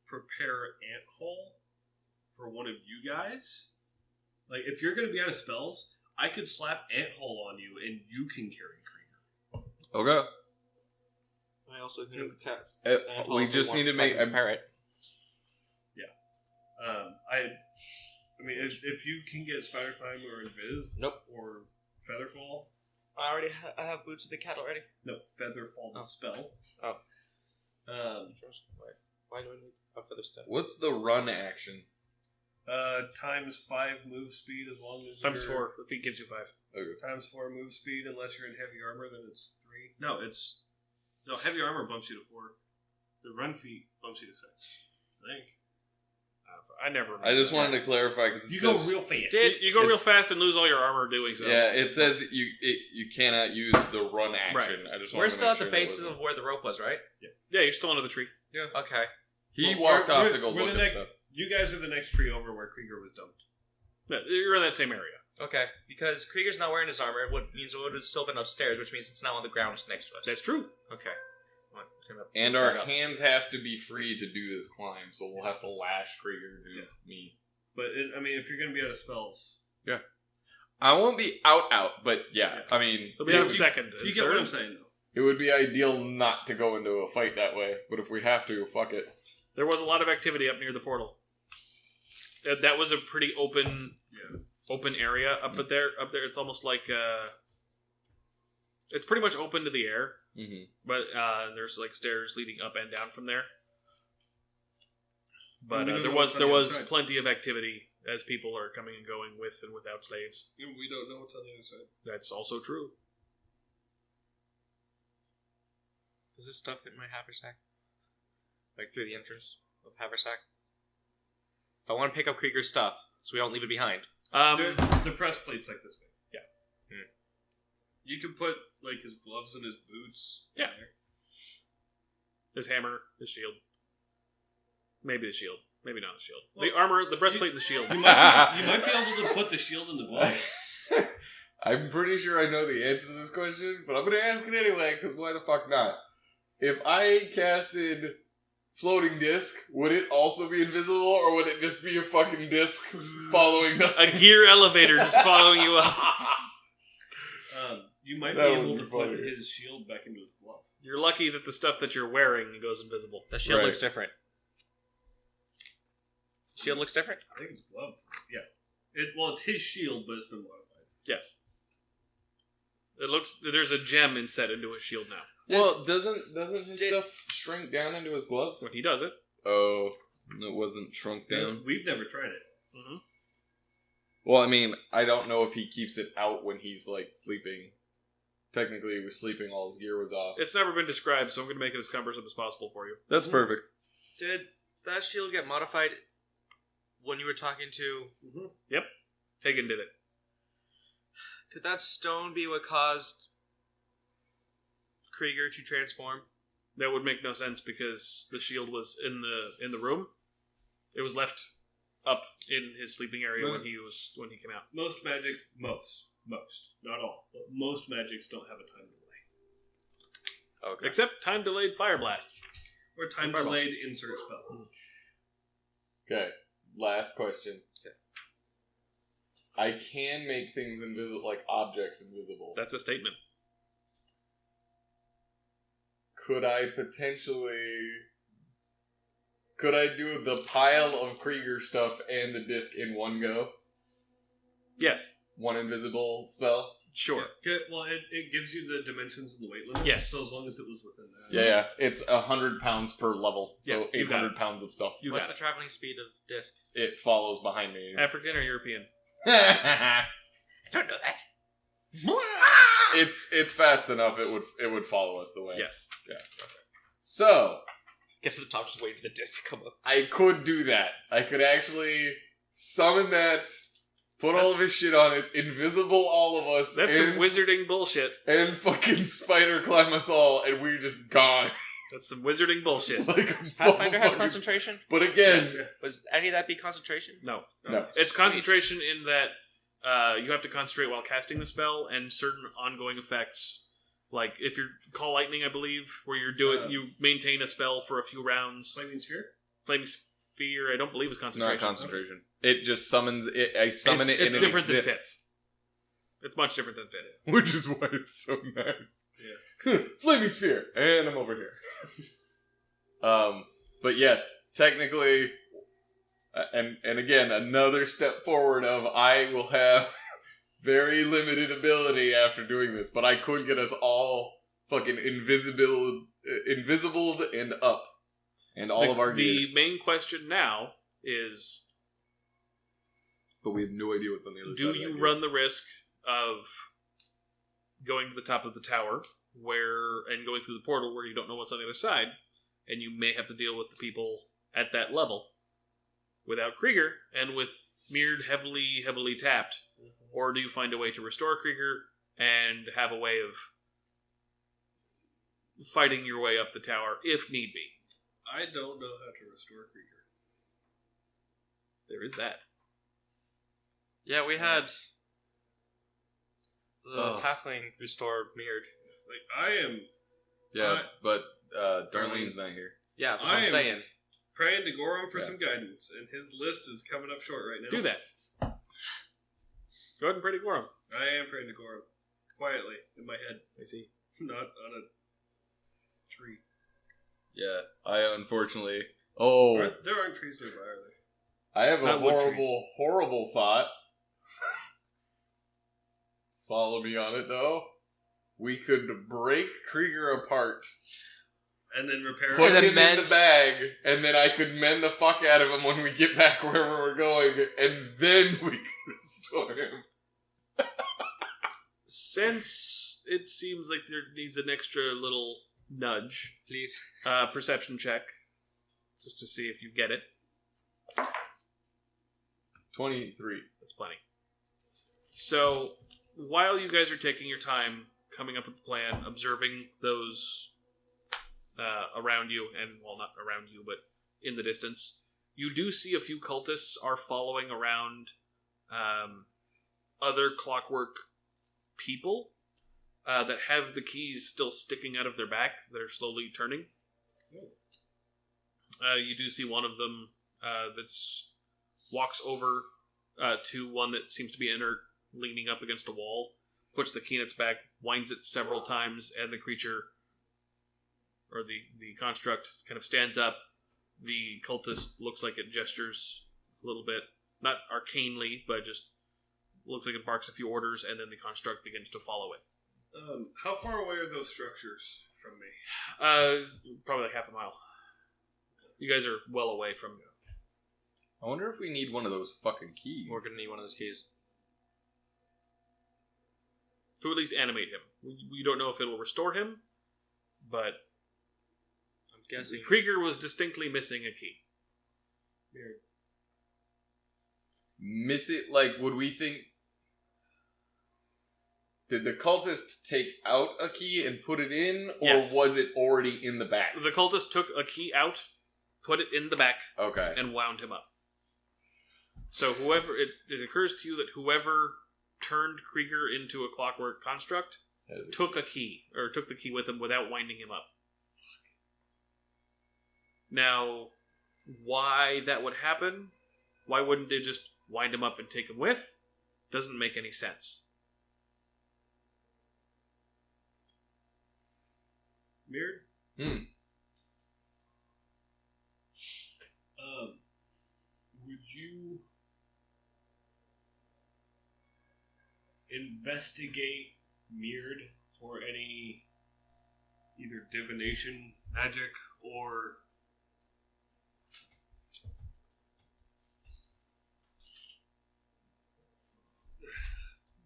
prepare an ant hole for one of you guys. Like, if you're going to be out of spells, I could slap ant hole on you, and you can carry Krieger. Okay. I also can cast. We just need to make. parrot. I mean, if you can get Spider Climb or Invis, Nope. or Featherfall. I already I have Boots of the Cat already. No, Featherfall, the spell. Oh. Um, Why do I need a feather step? What's the run action? times 5 move speed as long as Times you're... 4. If he gives you 5. Okay. Times 4 move speed unless you're in heavy armor, then it's 3. No, heavy armor bumps you to 4. The run feat bumps you to 6. I think. I never remember. I just that. wanted to clarify because You go real fast. You go real It's- fast and lose all your armor doing so. Yeah, it says you cannot use the run action. I just We're wanted still to at the make basis sure that of where the rope was, right? Yeah, you're still under the tree. Okay. he Well, walked we're- off we're- to go we're look the at next- stuff. You guys are the next tree over where Krieger was dumped. No, you're in that same area. Okay. Because Krieger's not wearing his armor, what means it would have still been upstairs, which means it's now on the ground next to us. That's true. Okay. And our hands have to be free to do this climb, so we'll have to lash Krieger to me. But, if you're going to be out of spells... I won't be out, but yeah, I mean, They'll be out of second. You get what I'm saying, though. it would be ideal not to go into a fight that way, but if we have to, fuck it. There was a lot of activity up near the portal. That was a pretty open area up there. Up there, it's almost like it's pretty much open to the air, but there's like stairs leading up and down from there. But We don't there know what's was on the other side. plenty of activity as people are coming and going with and without slaves. We don't know what's on the other side. That's also true. Does this stuff fit my haversack? Like through the entrance of haversack? If I want to pick up Krieger's stuff, so we don't leave it behind. The press plate's like this big. Yeah. You can put like his gloves and his boots. Yeah. in there. His hammer, his shield. Maybe the shield. Maybe not the shield. The armor, the breastplate, and the shield. You might be able to put the shield in the glove. I'm pretty sure I know the answer to this question, but I'm going to ask it anyway, because why the fuck not? If I casted floating disc, would it also be invisible, or would it just be a fucking disc following the... A gear elevator just following you up. You might That be would able be to put funny. his shield back into his glove. You're lucky that the stuff that you're wearing goes invisible. The shield Right. looks different. Shield looks different? I think it's glove. Yeah. It's his shield, but it's been modified. Yes. It looks... There's a gem inset into his shield now. Well, doesn't his stuff shrink down into his gloves? When he does it. Oh, it wasn't shrunk down. We've never tried it. Mm-hmm. Well, I mean, I don't know if he keeps it out when he's, like, sleeping. Technically, he was sleeping, all his gear was off. It's never been described, so I'm going to make it as cumbersome as possible for you. That's perfect. Did that shield get modified when you were talking to... Mm-hmm. Yep. Hagen did it. Could that stone be what caused Krieger to transform? That would make no sense because the shield was in the room. It was left up in his sleeping area when he came out. Most magics, not all, but most magics don't have a time delay. Okay. Except time delayed fire blast. Or time Fireball. delayed insert spell. Okay, last question. I can make things invisible, like objects invisible. That's a statement. Could I do the pile of Krieger stuff and the disc in one go? Yes. One invisible spell? Sure. Good. Well, it gives you the dimensions and the weight limits. Yes. So as long as it was within that. Yeah. It's 100 pounds per level. So Yeah, you got 800 pounds of stuff. You What's got the traveling speed of disc? It follows behind me. African or European? I don't know that. It's fast enough. It would follow us the way. Yes. So Get to the top, just waiting for the disc to come up. I could do that. I could actually summon that, put all of his shit on it, invisible all of us, That's some and, wizarding bullshit. and fucking spider climb us all, and we're just gone. That's some wizarding bullshit. Like a Pathfinder had motherfucker. concentration? But again, Yes. Was any of that be concentration? No. no. It's concentration in that you have to concentrate while casting the spell, and certain ongoing effects, like if you call lightning, I believe, where you maintain a spell for a few rounds. Flaming sphere? Flaming sphere, I don't believe is It's concentration. not concentration. It just summons it. I summon it, It's and it different than exists. fifth. It's much different than fifth. Which is why it's so nice. Yeah. Flaming sphere, and I'm over here. But yes, technically, and again, another step forward of I will have very limited ability after doing this, but I could get us all fucking invisible and up, and all of our gear. The main question now is: But we have no idea what's on the other side. do of that you gate. run the risk of going to the top of the tower and going through the portal where you don't know what's on the other side, and you may have to deal with the people at that level without Krieger and with Mird heavily tapped? Or do you find a way to restore Krieger and have a way of fighting your way up the tower if need be? I don't know how to restore Krieger. There is that. Yeah, we had the Oh. halfling restore Mird. Like, I am Yeah, but Darlene's not here. Yeah, that's I what I'm am- saying. praying to Gorum for Yeah. some guidance, and his list is coming up short right now. Do that. Go ahead and pray to Gorum. I am praying to Gorum. Quietly, in my head. I see. Not on a tree. Yeah, I unfortunately. Oh, There aren't trees nearby, are there? I have a Not wood horrible thought. Follow me on it, though. We could break Krieger apart And then repair put it. him in the bag, and then I could mend the fuck out of him when we get back wherever we're going, and then we could restore him. Since it seems like there needs an extra little nudge, Please. Perception check, just to see if you get it. 23. That's plenty. So, while you guys are taking your time coming up with the plan, observing those around you, and, well, not around you, but in the distance, you do see a few cultists are following around other clockwork people that have the keys still sticking out of their back. They're slowly turning. You do see one of them that's walks over to one that seems to be inert, leaning up against a wall, puts the key in its back, winds it several times, and the creature, or the construct, kind of stands up. The cultist looks like it gestures a little bit, not arcanely, but just looks like it barks a few orders, and then the construct begins to follow it. How far away are those structures from me? Probably like half a mile. You guys are well away from... I wonder if we need one of those fucking keys. We're gonna need one of those keys. To at least animate him. We don't know if it'll restore him, but... I'm guessing. Krieger was distinctly missing a key. Miss it, like, would we think... Did the cultist take out a key and put it in, or Yes. was it already in the back? The cultist took a key out, put it in the back, Okay. and wound him up. So whoever... It occurs to you that whoever turned Krieger into a clockwork construct took a key, or took the key with him without winding him up. Now, why that would happen? Why wouldn't they just wind him up and take him with? Doesn't make any sense. Mirrored? Would you investigate Mirrored for any either divination magic or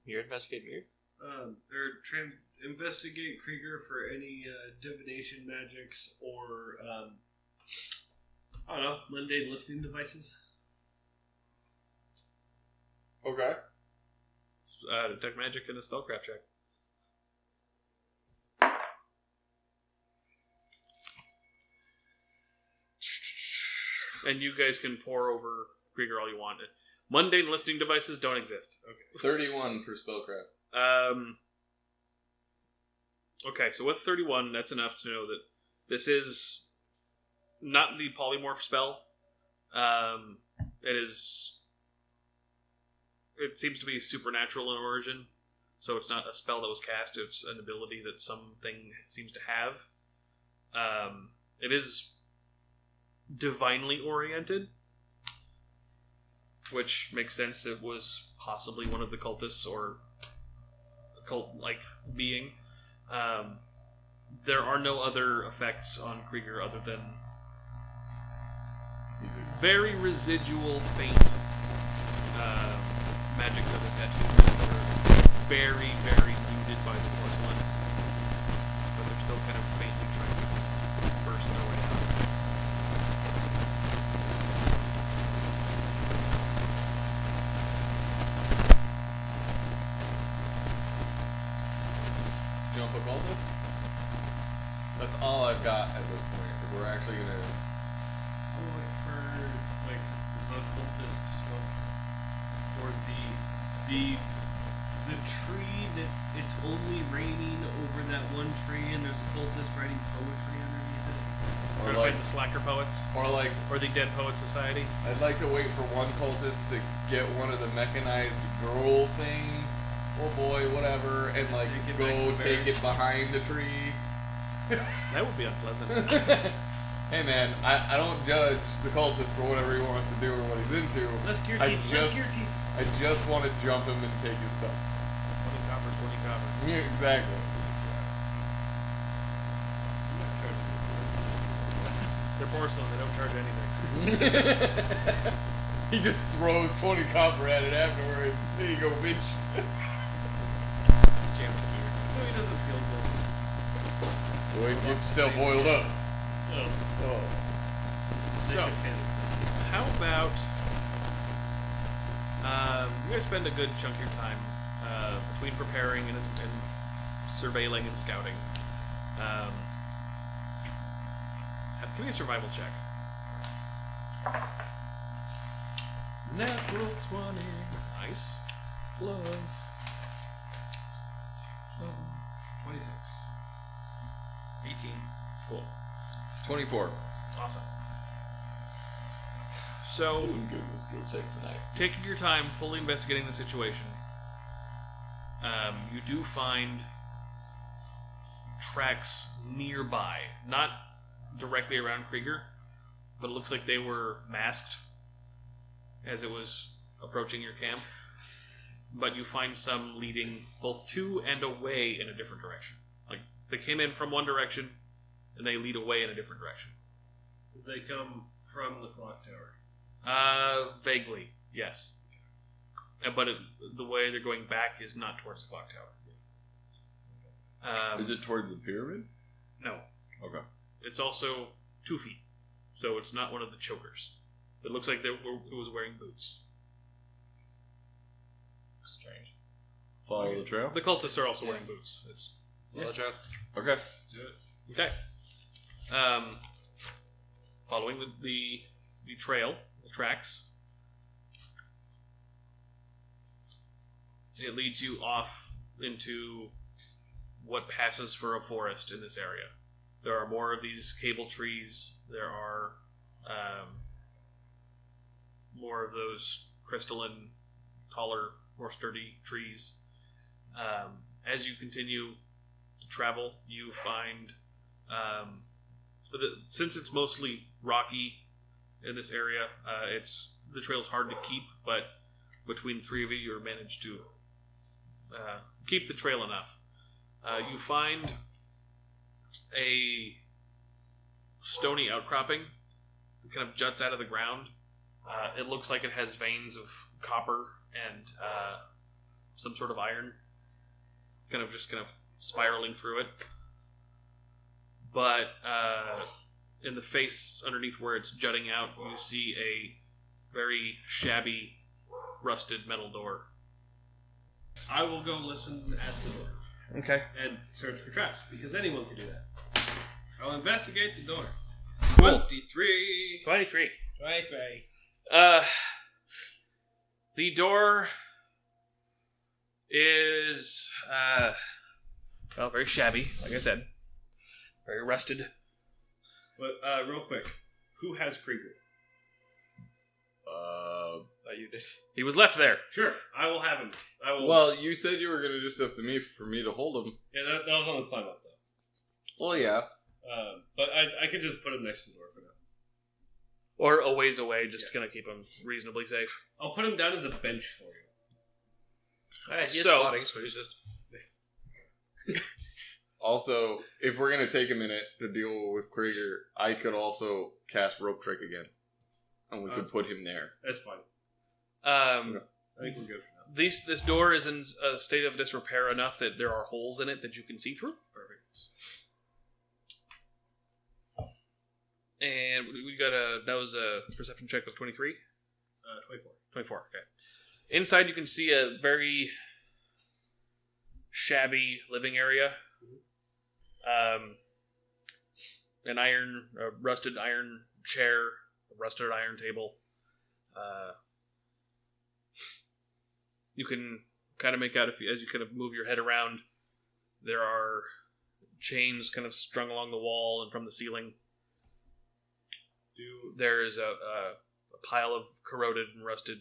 Mirror, investigate mirror. investigate Krieger for any divination magics or I don't know, mundane listening devices? Okay. Detect magic and a spellcraft check. And you guys can pour over Krieger all you want. Mundane listening devices don't exist. Okay. 31 for spellcraft. Okay, so with 31, that's enough to know that this is not the polymorph spell. It seems to be supernatural in origin, so it's not a spell that was cast, it's an ability that something seems to have. It is divinely oriented, which makes sense. It was possibly one of the cultists or a cult-like being. There are no other effects on Krieger other than very residual, faint magics of his tattoos that are very, very muted by the porcelain, but they're still kind of faintly trying to burst their way out. Jump a cultist? That's all I've got at this point. We're actually gonna... For like the cultists or the tree that it's only raining over that one tree and there's a cultist writing poetry underneath it. Trying to find the slacker poets or the Dead Poet Society. I'd like to wait for one cultist to get one of the mechanized girl things. Oh boy, whatever, and like go take it behind a tree. That would be unpleasant. Hey man, I don't judge the cultist for whatever he wants to do or what he's into. Let's gear I teeth. just- Let's gear teeth. I just want to jump him and take his stuff. 20 coppers, 20 coppers. Yeah, exactly. They're porcelain. They don't charge anything. He just throws 20 copper at it afterwards. There you go, bitch. Jam the gear. So he doesn't feel good. Boy, get yourself oiled up. Oh. Oh. So, how about you guys spend a good chunk of your time between preparing and surveilling and scouting. Give me a survival check. Natural 20 Nice. plus 26. 18. Cool. 24. Awesome. So, Doing good with skill checks tonight. taking your time, fully investigating the situation, you do find tracks nearby. Not directly around Krieger, but it looks like they were masked as it was approaching your camp. But you find some leading both to and away in a different direction. Like, they came in from one direction, and they lead away in a different direction. They come from the clock tower. Vaguely, yes. But the way they're going back is not towards the clock tower. Is it towards the pyramid? No. Okay. It's also 2 feet, so it's not one of the chokers. It looks like it was wearing boots. Strange. Follow the trail? The cultists are also wearing boots. It's Follow trail. Okay. Let's do it. okay. Following the trail, the tracks, it leads you off into what passes for a forest in this area. There are more of these cable trees. There are more of those crystalline, taller, more sturdy trees. As you continue to travel, you find, since it's mostly rocky in this area, the trail's hard to keep, but between 3 of you manage to keep the trail enough. You find a stony outcropping that kind of juts out of the ground. It looks like it has veins of copper and some sort of iron, kind of spiraling through it. But in the face underneath where it's jutting out, you see a very shabby, rusted metal door. I will go listen at the door Okay. and search for traps, because anyone can do that. I'll investigate the door. Cool. 23. 23. 23. The door is, very shabby, like I said. Very rusted. But, real quick, who has Krieger? You did. He was left there. Sure, I will have him. I will. Well, you said you were going to do stuff to me for me to hold him. Yeah, that was on the climb up, though. Well, yeah. But I could just put him next to the door for now. Or a ways away, just gonna keep him reasonably safe. I'll put him down as a bench for you. Alright, he's So- spotting, so he's just... Also, if we're going to take a minute to deal with Krieger, I could also cast Rope Trick again. And we could put him there. That's fine. I Um, think we're good for now. this door is in a state of disrepair enough that there are holes in it that you can see through. Perfect. And we got that was a perception check of 23? 24. 24, okay. Inside you can see a very shabby living area. A rusted iron chair, a rusted iron table. You can kind of make out, as you kind of move your head around, there are chains kind of strung along the wall and from the ceiling. There is a pile of corroded and rusted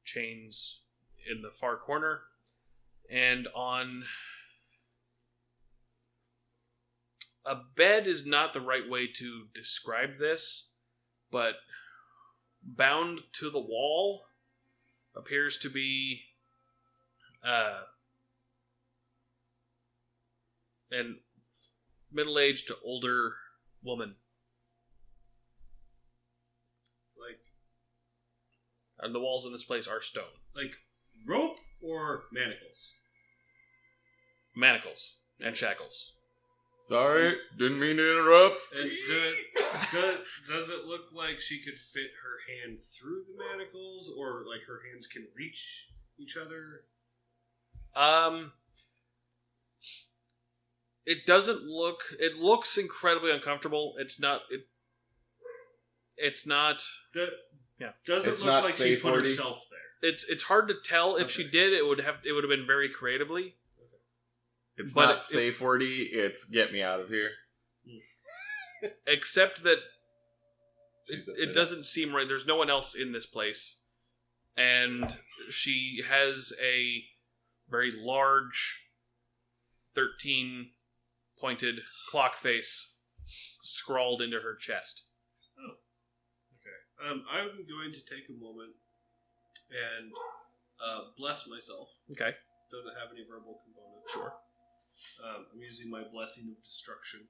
chains in the far corner, and on a bed is not the right way to describe this, but bound to the wall appears to be an middle-aged to older woman And the walls in this place are stone. Like rope or manacles? Manacles and shackles. Sorry, didn't mean to interrupt. And does it look like she could fit her hand through the manacles, or like her hands can reach each other? It doesn't look. It looks incredibly uncomfortable. It's not. It's not. Does it It's look not like she safe put worthy? herself there? It's hard to tell. If she Okay. did, it would have been very creatively. It's But not safe wordy. It's get me out of here. Except that She's it upset. doesn't seem right. There's no one else in this place, and she has a very large 13-pointed clock face scrawled into her chest. I'm going to take a moment and bless myself. Okay. Doesn't have any verbal component. Sure. I'm using my blessing of destruction.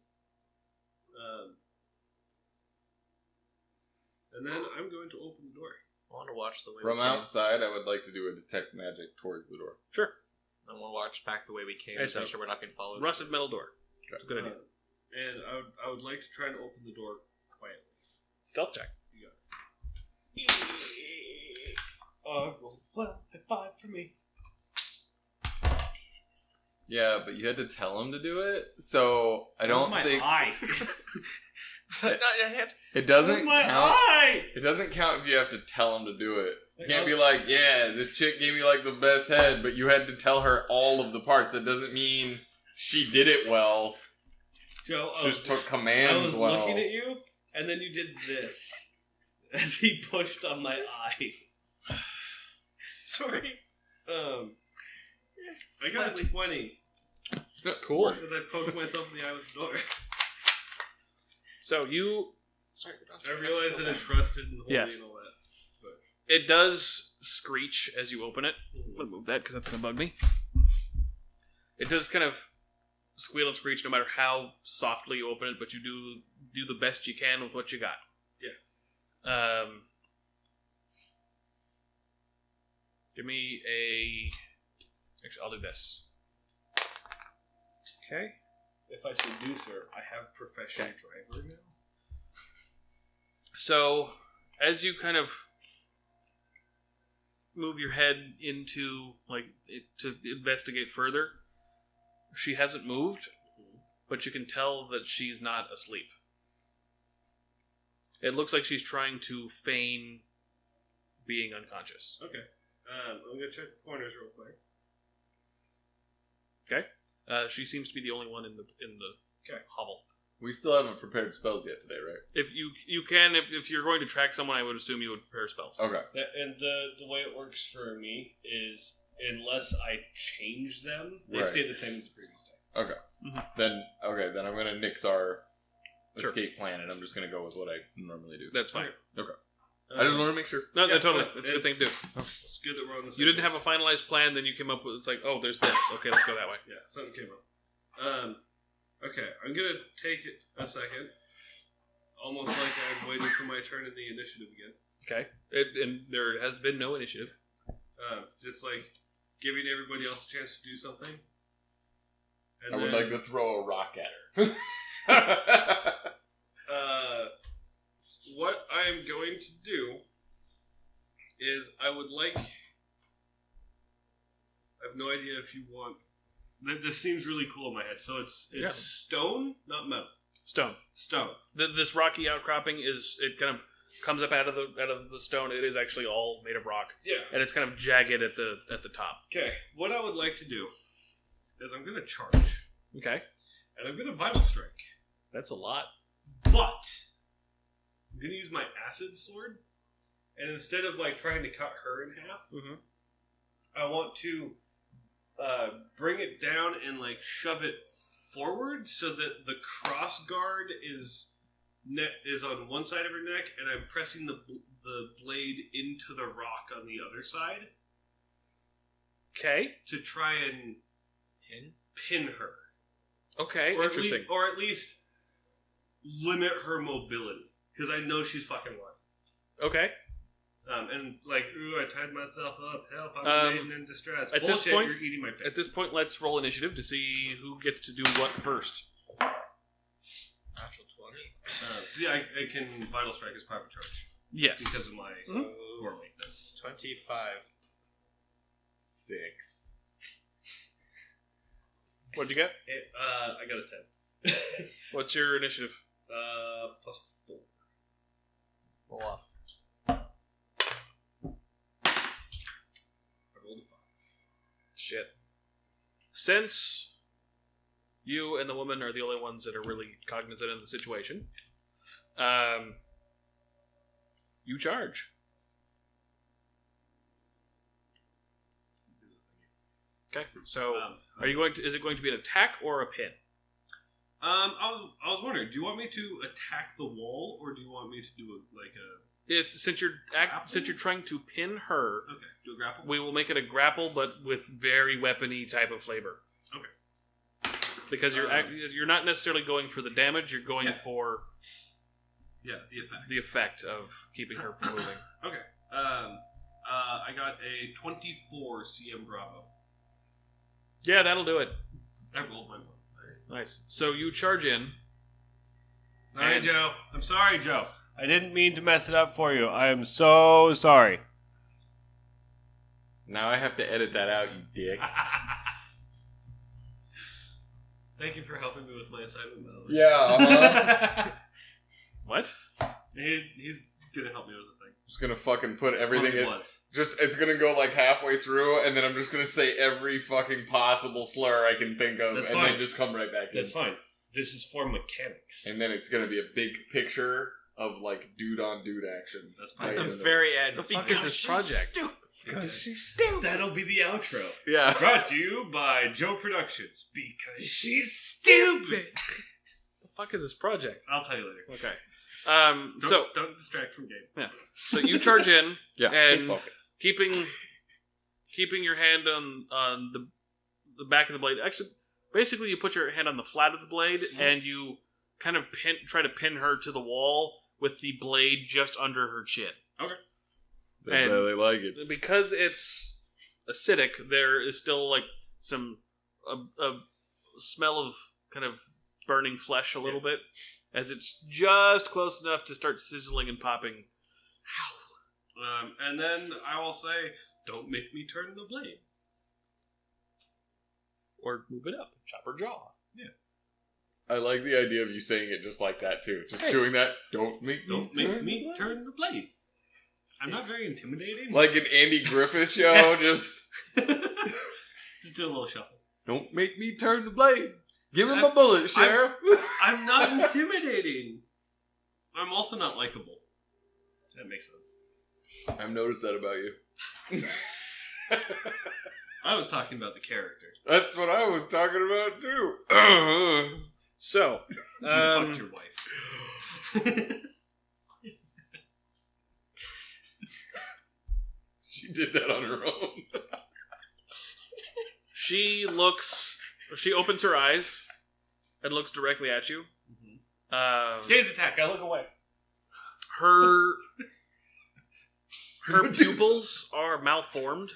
And then I'm going to open the door. I want to watch the way From we came. outside, I would like to do a detect magic towards the door. Sure. I want to watch back the way we came. It's To make a sure we're not being followed. Rusted metal door. It's a good idea. And I would like to try and open the door quietly. Stealth check. Well, high five for me. Yeah, but you had to tell him to do it, so I don't think eye. it doesn't my count. eye. It doesn't count if you have to tell him to do it. You Like, can't be like, yeah, this chick gave me like the best head, but you had to tell her all of the parts. That doesn't mean she did it well. Joe, She just took I commands was well. looking at you, and then you did this as he pushed on my eye. Sorry. I got a 20 Cool. because I poked myself in the eye with the door. So you, Sorry. I realize that it's rusted and holy Yes. and all that. it does screech as you open it. I'm gonna move that because that's gonna bug me. It does kind of squeal and screech no matter how softly you open it, but you do the best you can with what you got. Yeah. Give me a. Actually, I'll do this. Okay. If I seduce her, I have professional driver now. So, as you kind of move your head into to investigate further, she hasn't moved, but you can tell that she's not asleep. It looks like she's trying to feign being unconscious. Okay. I'm gonna check the corners real quick. Okay. She seems to be the only one in the hovel. We still haven't prepared spells yet today, right? If you can, if you're going to track someone, I would assume you would prepare spells. Okay. And the way it works for me is unless I change them, they Right. stay the same as the previous day. Okay. Then I'm gonna nix our Sure. escape plan, and I'm just gonna go with what I normally do. That's fine. I just want to make sure. No, Yeah, totally. yeah, It's a good thing to do. It's good that we're on the same You didn't page. have a finalized plan, then you came up with, it's like, oh, there's this. Okay, let's go that way. Yeah, something came up. Okay, I'm gonna take it a second. Almost like I'm waiting for my turn in the initiative again. Okay. And there has been no initiative. Just like giving everybody else a chance to do something. And I would then, like to throw a rock at her. what I'm going to do is I would like. I have no idea if you want. This seems really cool in my head. So it's Yeah. stone, not metal. Stone. Stone. This rocky outcropping it kind of comes up out of the stone. It is actually all made of rock, Yeah. and it's kind of jagged at the top. Okay. What I would like to do is I'm going to charge, Okay. and I'm going to vital strike, That's a lot. but I'm going to use my acid sword, and instead of like trying to cut her in half, Mm-hmm. I want to bring it down and like shove it forward so that the cross guard is on one side of her neck, and I'm pressing the blade into the rock on the other side Okay. to try and pin her. Okay. Or Interesting. or at least limit her mobility, because I know she's fucking lying. Okay. And like, ooh, I tied myself up. Help! I'm a maiden in distress. At Bullshit, this point, you're eating my face. At this point, let's roll initiative to see who gets to do what first. Natural 20. See, I can vital strike as private charge Yes. because of my core weakness. 25. 6. What'd you get? I got a 10. What's your initiative? Plus 4. Roll off. I rolled a 5. Shit. Since you and the woman are the only ones that are really cognizant of the situation, you charge. Okay, so are you going to? Is it going to be an attack or a pin? I was wondering, do you want me to attack the wall, or do you want me to do a It's since you're trying to pin her. Okay, do a grapple? We will make it a grapple, but with very weapony type of flavor. Okay. Because you're not necessarily going for the damage. You're going for the effect. Of keeping her from moving. Okay. I got a 24 CM Bravo. Yeah, that'll do it. I rolled my one. Nice. So you charge in. Sorry, Joe. I'm sorry, Joe. I didn't mean to mess it up for you. I am so sorry. Now I have to edit that out, you dick. Thank you for helping me with my assignment, by the way. Yeah, What? He's gonna help me with the thing. Just gonna fucking put everything in. Was. It's gonna go like halfway through, and then I'm just gonna say every fucking possible slur I can think of, That's and fine. then just come right back in. That's fine. This is for mechanics. And then it's gonna be a big picture of like dude on dude action. That's fine. Right At in the the- very end. The fuck is this project? Because she's stupid. That'll be the outro. Yeah. Brought to you by Joe Productions. Because she's stupid. The fuck is this project? I'll tell you later. Okay. Don't distract from game. So you charge in, Yeah. and stay focused. keeping your hand on the back of the blade. Actually, basically, you put your hand on the flat of the blade, and you kind of try to pin her to the wall with the blade just under her chin. Okay. That's and- how they like it. Because it's acidic, there is still like a smell of kind of burning flesh a little bit, as it's just close enough to start sizzling and popping. And then I will say, don't make me turn the blade. Or move it up, chop her jaw. I like the idea of you saying it just like that too. Just doing that. Don't make me turn the blade. I'm not very intimidating. Like an Andy Griffith show. Just Just do a little shuffle. don't make me turn the blade. Give him a bullet, Sheriff. I'm not intimidating. I'm also not likable. That makes sense. I've noticed that about you. I was talking about the character. That's what I was talking about too. So, You fucked your wife. She did that on her own. she opens her eyes and looks directly at you. Gaze attack. I look away. Her pupils are malformed.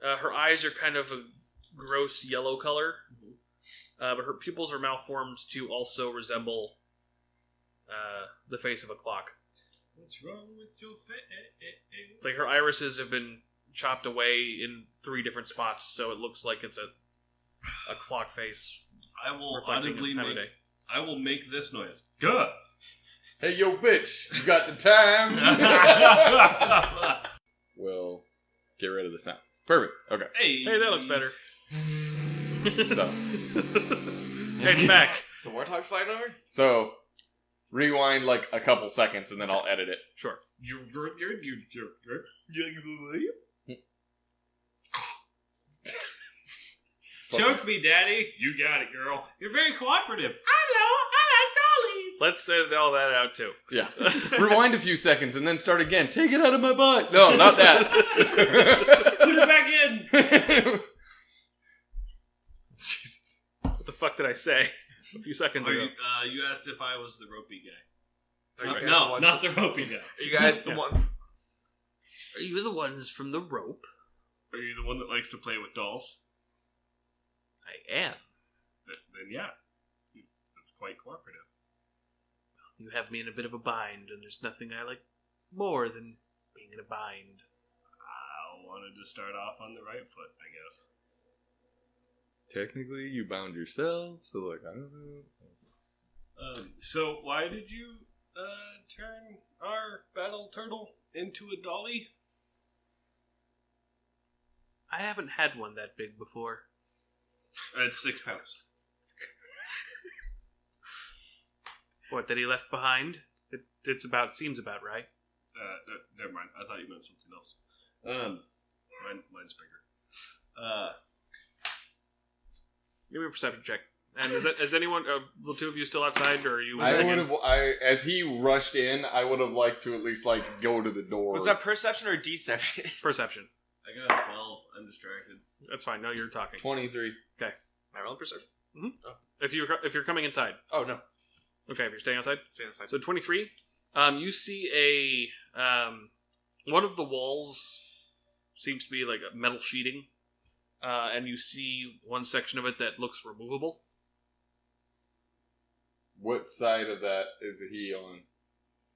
Her eyes are kind of a gross yellow color, but her pupils are malformed to also resemble the face of a clock. What's wrong with your face? Like her irises have been chopped away in 3 different spots, so it looks like it's a clock face. I will reflecting audibly the time of make. day. I will make this noise. Good. Hey, yo, bitch. You got the time? Well, get rid of the sound. Perfect. Okay. Hey, Hey, that looks better. So, Hey, it's back. So Warthog flying over? so rewind like a couple seconds and then I'll edit it. Sure. You're Choke me, Daddy. You got it, girl. You're very cooperative. I know. I like dollies. Let's edit all that out too. Yeah. Rewind a few seconds and then start again. Take it out of my butt. No, not that. Put it back in. Jesus. What the fuck did I say a few seconds ago? You asked if I was the ropey guy. Are you guys the No, ones- not the ropey guy. Are you guys the one? Are you the ones from the rope? Are you the one that likes to play with dolls? I am. Then yeah. That's quite cooperative. You have me in a bit of a bind, and there's nothing I like more than being in a bind. I wanted to start off on the right foot, I guess. Technically, you bound yourself, so like, I don't know. So why did you turn our battle turtle into a dolly? I haven't had one that big before. It's 6 pounds. What, that he left behind? Seems about right. Never mind. I thought you meant something else. Mine's bigger. Give me a perception check. And is anyone, the two of you still outside, or are you? As he rushed in, I would have liked to at least like go to the door. Was that perception or deception? Perception. I got a 12. I'm distracted. That's fine. No, you're talking. 23. Am I rolling perception? Mm-hmm. Oh. If you're coming inside. Oh, no. Okay, if you're staying outside. Stay inside. So 23. You see one of the walls seems to be like a metal sheeting, and you see one section of it that looks removable. What side of that is he on?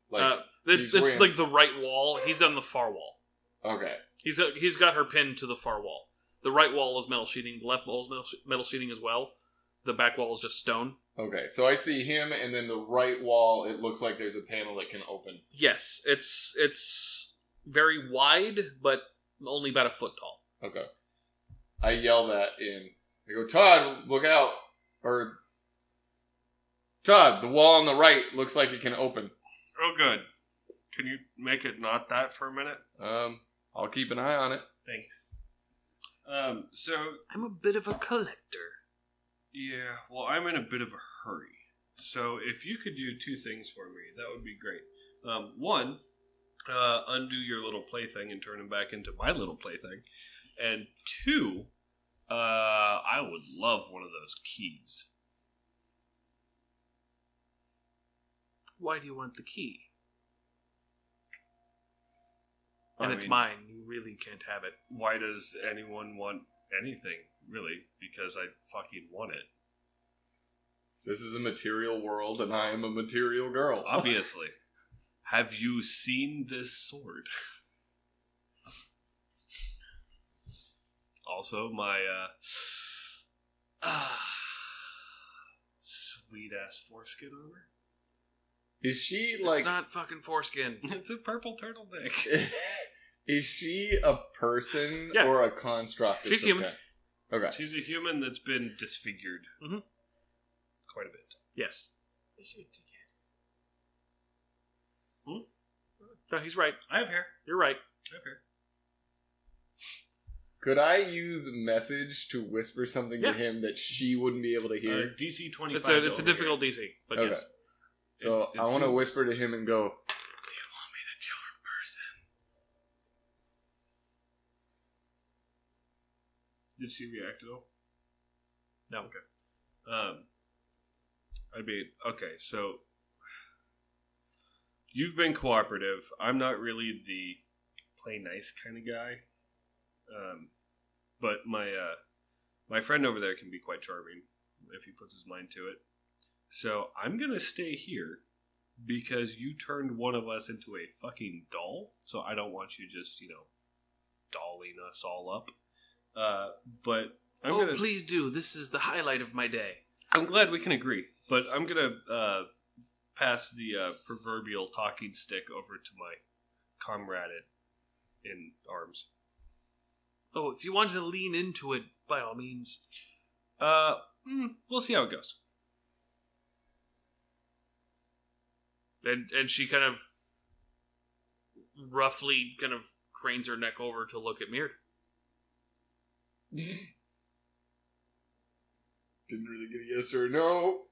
Like it's like the right wall. He's on the far wall. Okay. He's got her pinned to the far wall. The right wall is metal sheeting. The left wall is metal sheeting as well. The back wall is just stone. Okay, so I see him, and then the right wall, it looks like there's a panel that can open. Yes, it's very wide, but only about a foot tall. Okay. I yell that in. I go, Todd, look out. Or, Todd, the wall on the right looks like it can open. Oh, good. Can you make it not that for a minute? I'll keep an eye on it. Thanks. So... I'm a bit of a collector. Yeah, well, I'm in a bit of a hurry. So if you could do 2 things for me, that would be great. One, undo your little plaything and turn him back into my little plaything. And 2, I would love one of those keys. Why do you want the key? And it's mine. You really can't have it. Why does anyone want anything, really? Because I fucking want it. This is a material world, and I am a material girl. Obviously. Have you seen this sword? Also, my, sweet-ass foreskin armor. Is she, like... It's not fucking foreskin. It's a purple turtleneck. Is she a person or a construct? She's human. Okay. She's a human that's been disfigured. Mm-hmm. Quite a bit. Yes. No, he's right. I have hair. You're right. I have hair. Could I use message to whisper something to him that she wouldn't be able to hear? DC 25. It's a difficult DC, but okay. yes. So I want to whisper to him and go, "Do you want me to charm person?" Did she react at all? No. Okay. I mean, okay, so you've been cooperative. I'm not really the play nice kind of guy. But my friend over there can be quite charming if he puts his mind to it. So I'm going to stay here because you turned one of us into a fucking doll. So I don't want you just, dolling us all up. But I'm please do. This is the highlight of my day. I'm glad we can agree. But I'm going to pass the proverbial talking stick over to my comrade in arms. Oh, if you wanted to lean into it, by all means. We'll see how it goes. And she kind of roughly kind of cranes her neck over to look at Mird. Didn't really get a yes or a no.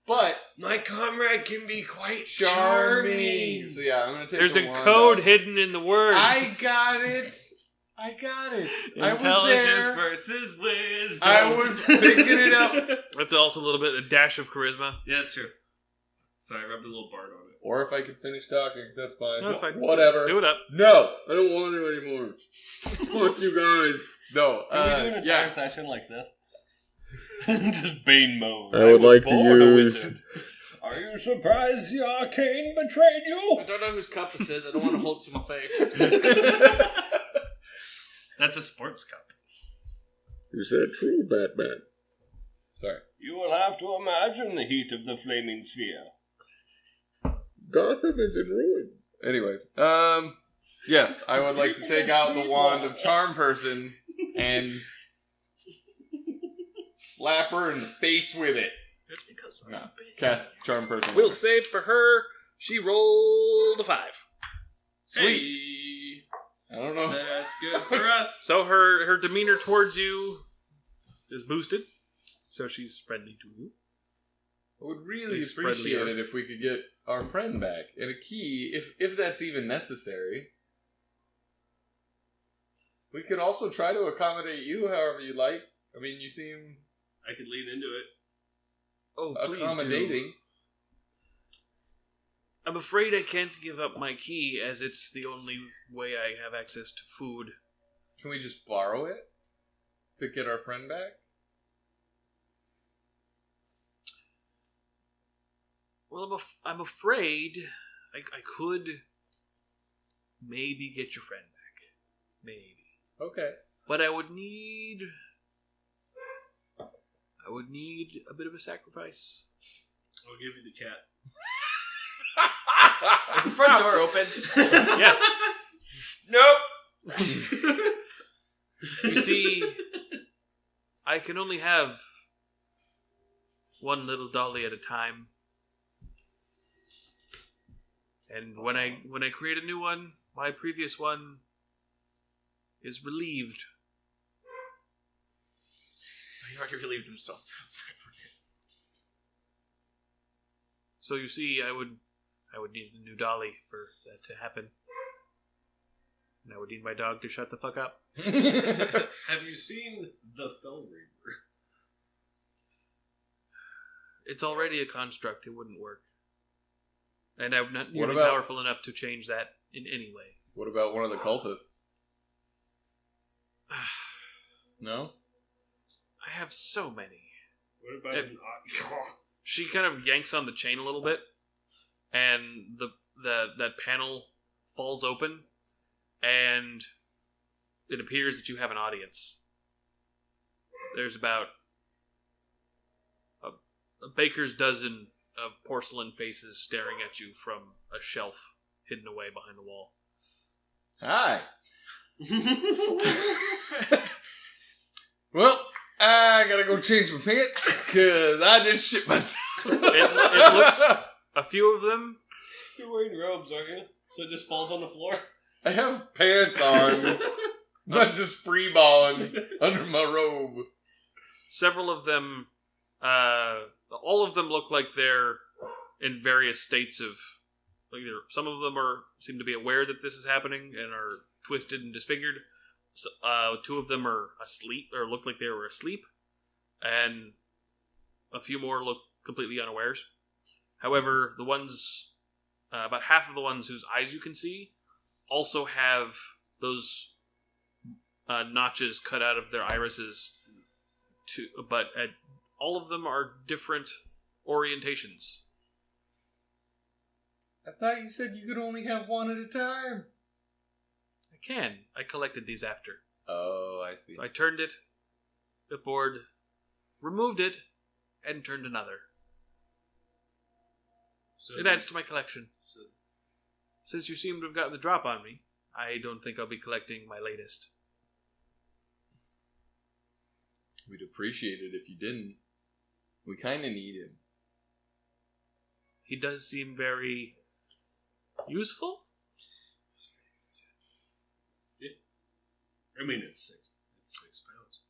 But my comrade can be quite charming. So yeah, I'm going to take There's a code hidden in the words. I got it. Intelligence versus wisdom. I was picking it up. That's also a little bit a dash of charisma. Yeah, that's true. Sorry, I rubbed a little Bard on it. Or if I could finish talking, that's fine. No, that's fine. Whatever. Do it up. No, I don't want to anymore. Fuck you guys. No. Can we do an entire session like this? Just Bane mode. I would was like to born a use- wizard. Are you surprised the arcane betrayed you? I don't know whose cup this is. I don't want to hold it to my face. That's a sports cup. You said true, Batman. Sorry. You will have to imagine the heat of the flaming sphere. Gotham is in ruin. Anyway, yes, I would like to take out the wand of Charm Person and slap her in the face with it. No, cast Charm Person. Will save for her. She rolled a 5. Sweet. I don't know. That's good for us. So her demeanor towards you is boosted. So she's friendly to you. I would really It's appreciate friendlier. it if we could get our friend back. And a key, if that's even necessary. We could also try to accommodate you however you like. I mean, you seem I could lean into it. Oh, please do. accommodating. I'm afraid I can't give up my key as it's the only way I have access to food. Can we just borrow it to get our friend back? Well, I'm afraid I could maybe get your friend back. Maybe. Okay. But I would need a bit of a sacrifice. I'll give you the cat. Is the front door open? Yes. Nope. You see, I can only have one little dolly at a time. And when I create a new one, my previous one is relieved. He already relieved himself. So you see, I would need a new dolly for that to happen. And I would need my dog to shut the fuck up. Have you seen The Fell Reaver? It's already a construct, it wouldn't work. And I'm not What nearly about- powerful enough to change that in any way. What about one of the cultists? No? I have so many. What about It- an She kind of yanks on the chain a little bit, and that panel falls open, and it appears that you have an audience. There's about a baker's dozen of porcelain faces staring at you from a shelf hidden away behind the wall. Hi. Well, I gotta go change my pants, because I just shit myself. It looks... A few of them... You're wearing robes, aren't you? So it just falls on the floor? I have pants on, not just freeballing under my robe. Several of them, all of them look like they're in various states of, like some of them seem to be aware that this is happening and are twisted and disfigured. So, 2 of them are asleep, or look like they were asleep, and a few more look completely unawares. However, the ones, about half of the ones whose eyes you can see, also have those notches cut out of their irises. But all of them are different orientations. I thought you said you could only have one at a time. I can. I collected these after. Oh, I see. So I turned it, the board, removed it, and turned another. So, It adds to my collection. Since you seem to have gotten the drop on me, I don't think I'll be collecting my latest. We'd appreciate it if you didn't. We kind of need him. He does seem very useful. I mean, it's 6 pounds.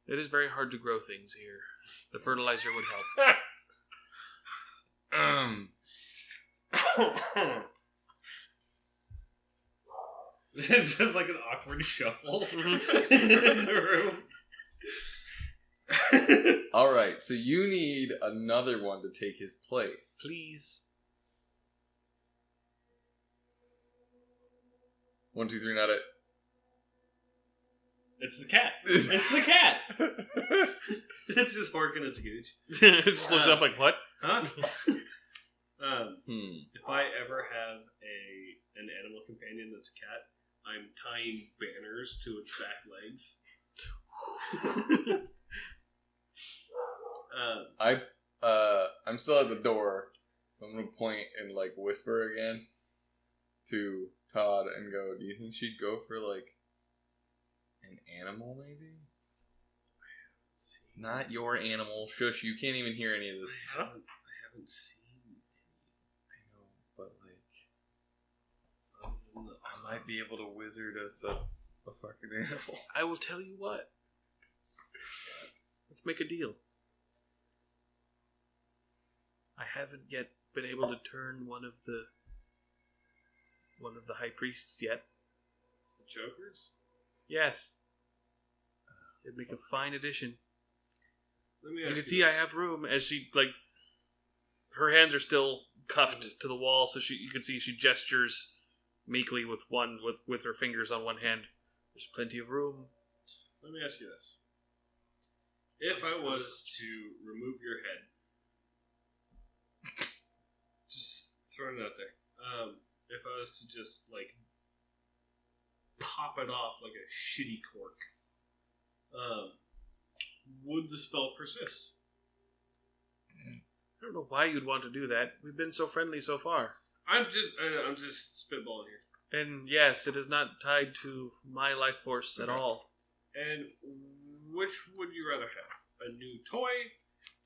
It is very hard to grow things here. The fertilizer would help. It's just like an awkward shuffle in the room. Alright, so you need another one to take his place. Please. 1, 2, 3, not it. It's the cat. It's the cat. It's just horking its gooch. It just looks up like, what? Huh? If I ever have an animal companion that's a cat, I'm tying banners to its back legs. I'm still at the door. I'm gonna point and like whisper again to Todd and go, do you think she'd go for like an animal maybe? Not your animal. Shush, you can't even hear any of this. I haven't seen any. I know, but like I might be able to wizard us a fucking animal. I will tell you what. Let's make a deal. I haven't yet been able to turn one of the high priests yet. The Jokers? Yes. It'd make a fine addition. Let me You ask can see I this. have room as she, like, her hands are still cuffed to the wall, so you can see she gestures meekly with her fingers on one hand. There's plenty of room. Let me ask you this. If I was to remove your head, just throwing it out there. If I was to just like pop it off like a shitty cork, would the spell persist? I don't know why you'd want to do that. We've been so friendly so far. I'm just spitballing here. And yes, it is not tied to my life force at all. And which would you rather have? A new toy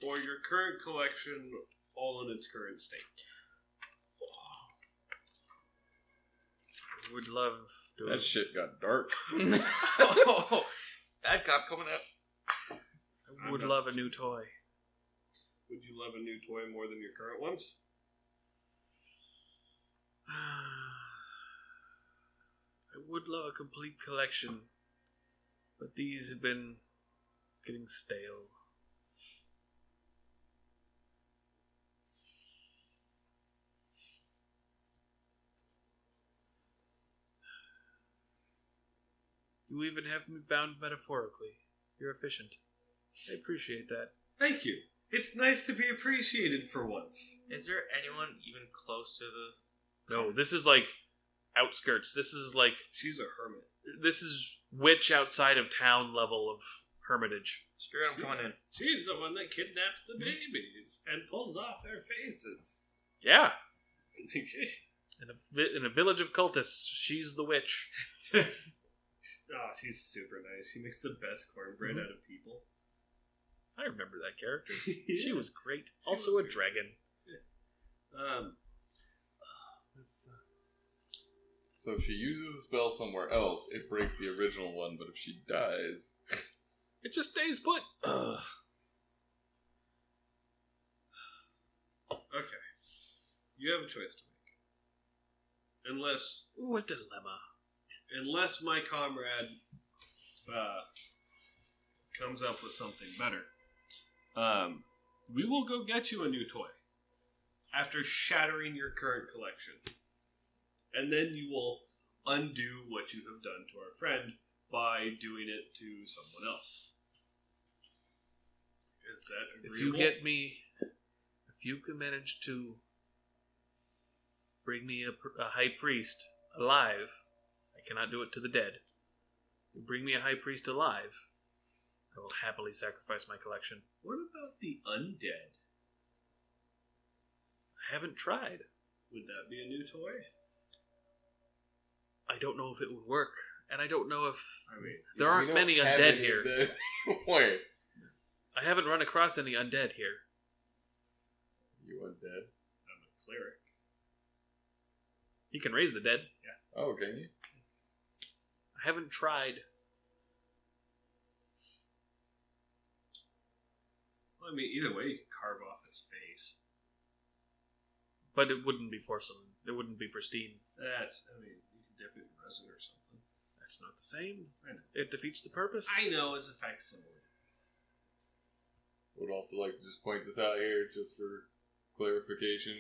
or your current collection all in its current state? I would love to. That shit got dark. Oh, bad cop coming out. I would love a new toy. Would you love a new toy more than your current ones? I would love a complete collection, but these have been getting stale. You even have me bound metaphorically. You're efficient. I appreciate that. Thank you. It's nice to be appreciated for once. Is there anyone even close to the... No, this is like outskirts. This is like... She's a hermit. This is witch outside of town level of hermitage. Screw it, I'm coming in. She's the one that kidnaps the babies and pulls off their faces. Yeah. In a village of cultists, she's the witch. Oh, she's super nice. She makes the best cornbread out of people. I remember that character. Yeah. She was great. She Also was a great. dragon. So if she uses a spell somewhere else, it breaks the original one, but if she dies... It just stays put. Okay. You have a choice to make. Ooh, a dilemma. Unless my comrade comes up with something better, we will go get you a new toy after shattering your current collection. And then you will undo what you have done to our friend by doing it to someone else. Is that agreeable? If you can manage to bring me a high priest alive, I cannot do it to the dead. You bring me a high priest alive, I will happily sacrifice my collection. What about the undead? I haven't tried. Would that be a new toy? I don't know if it would work, and I don't know if I mean, there aren't We don't many have undead any here. undead. Wait. I haven't run across any undead here. You undead? I'm a cleric. You can raise the dead. Oh, can you? I haven't tried. Well, I mean, either way, you could carve off his face. But it wouldn't be porcelain. It wouldn't be pristine. You could dip it in resin or something. That's not the same. I know. It defeats the purpose. I know it's a facsimile. would also like to just point this out here, just for clarification.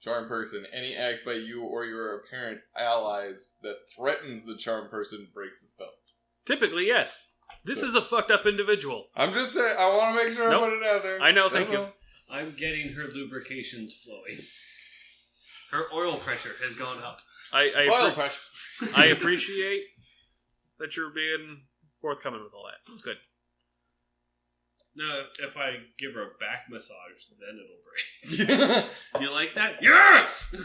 Charm person, any act by you or your apparent allies that threatens the charm person breaks the spell. Typically, yes. This is a fucked up individual. I'm just saying, I want to make sure Nope. I put it out there. I know, That's thank you. all. I'm getting her lubrications flowing. Her oil pressure has gone up. Oil pressure. I appreciate that you're being forthcoming with all that. It's good. No, if I give her a back massage, then it'll break. You like that? Yes!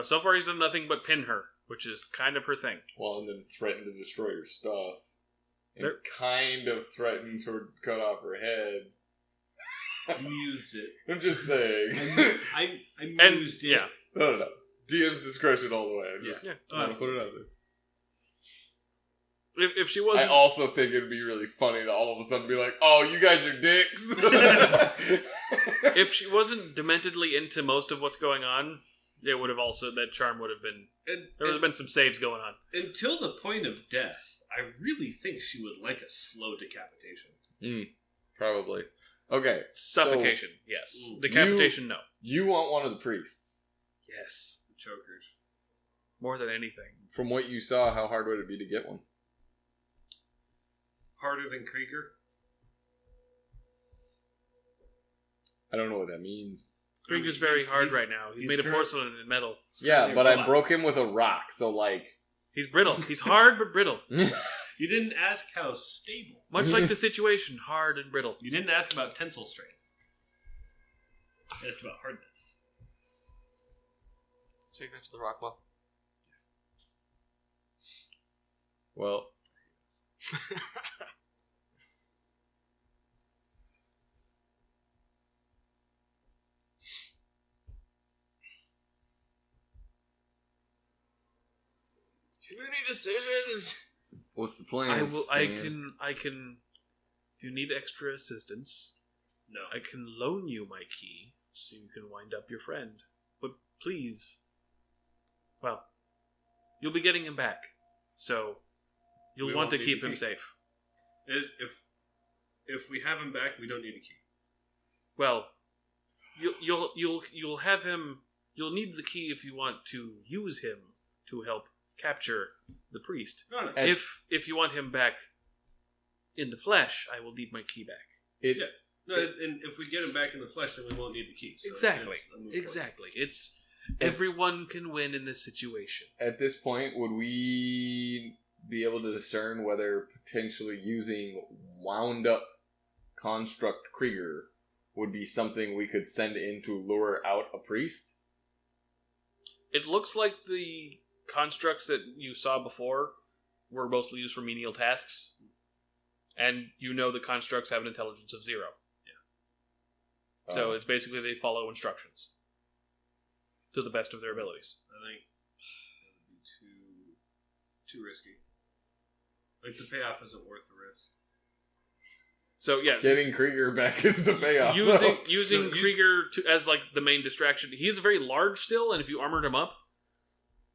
So far, he's done nothing but pin her, which is kind of her thing. Well, and then threaten to destroy her stuff. And There- kind of threaten to cut off her head. Mused it. I'm just saying. I And mused it. yeah, No. DM's discretion all the way. I'm just yeah. trying to put it out there. If she I wasn't, also think it'd be really funny to all of a sudden be like, "Oh, you guys are dicks." if she wasn't dementedly into most of what's going on, it would have also that charm would have been. There would have been some saves going on. Until the point of death, I really think she would like a slow decapitation. Probably. Okay. Suffocation, yes. Mm. Decapitation, no. You want one of the priests. Yes, The chokers. more than anything. From what you saw, how hard would it be to get one? Harder than Krieger? I don't know what that means. Krieger's very hard right now. He's made of current- porcelain and metal. Yeah, but I black. broke him with a rock, so like. He's brittle. He's hard but brittle. You didn't ask how stable. Much like the situation, hard and brittle. You didn't ask about tensile strength. You asked about hardness. Take that to the Rockwell. Well. Too many decisions. What's the plan? I Stan? can. If you need extra assistance, No. I can loan you my key so you can wind up your friend. But please, well, you'll be getting him back, so you'll We want won't to need keep the him key. safe. If we have him back, we don't need a key. Well, you'll have him. You'll need the key if you want to use him to help capture the priest. No. And- If you want him back in the flesh, I will need my key back. Yeah. No, and if we get him back in the flesh, then we won't need the key. So Exactly. it's a moot point. Exactly. It's everyone can win in this situation. At this point, would we be able to discern whether potentially using wound up construct Krieger would be something we could send in to lure out a priest? It looks like the constructs that you saw before were mostly used for menial tasks, and you know the constructs have an intelligence of 0. So it's basically they follow instructions to the best of their abilities. I think that would be too risky. Like, the payoff isn't worth the risk. So yeah, Getting Krieger back is the payoff. using though. using Krieger as like the main distraction. He is very large still, and if you armored him up,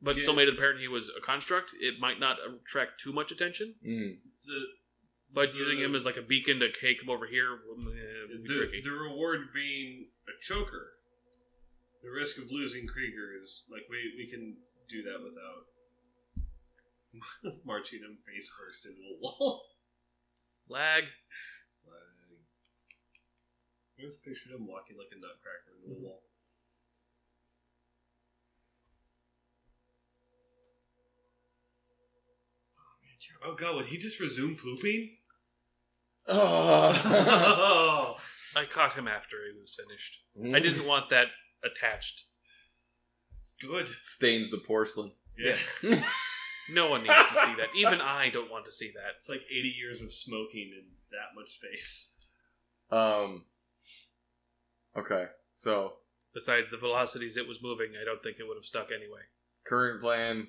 but still made it apparent he was a construct, it might not attract too much attention. But using him as like a beacon to, hey, come over here, would be tricky. The reward being a choker. The risk of losing Krieger is, like, we can do that without marching him face first into the wall. Lag. I just pictured him walking like a nutcracker into the wall. Oh god, would he just resume pooping? Oh. I caught him after he was finished. I didn't want that attached. It's good. Stains the porcelain. Yeah. No one needs to see that. Even I don't want to see that. It's like 80 years of smoking in that much space. Okay, so Besides the velocities it was moving, I don't think it would have stuck anyway. current plan: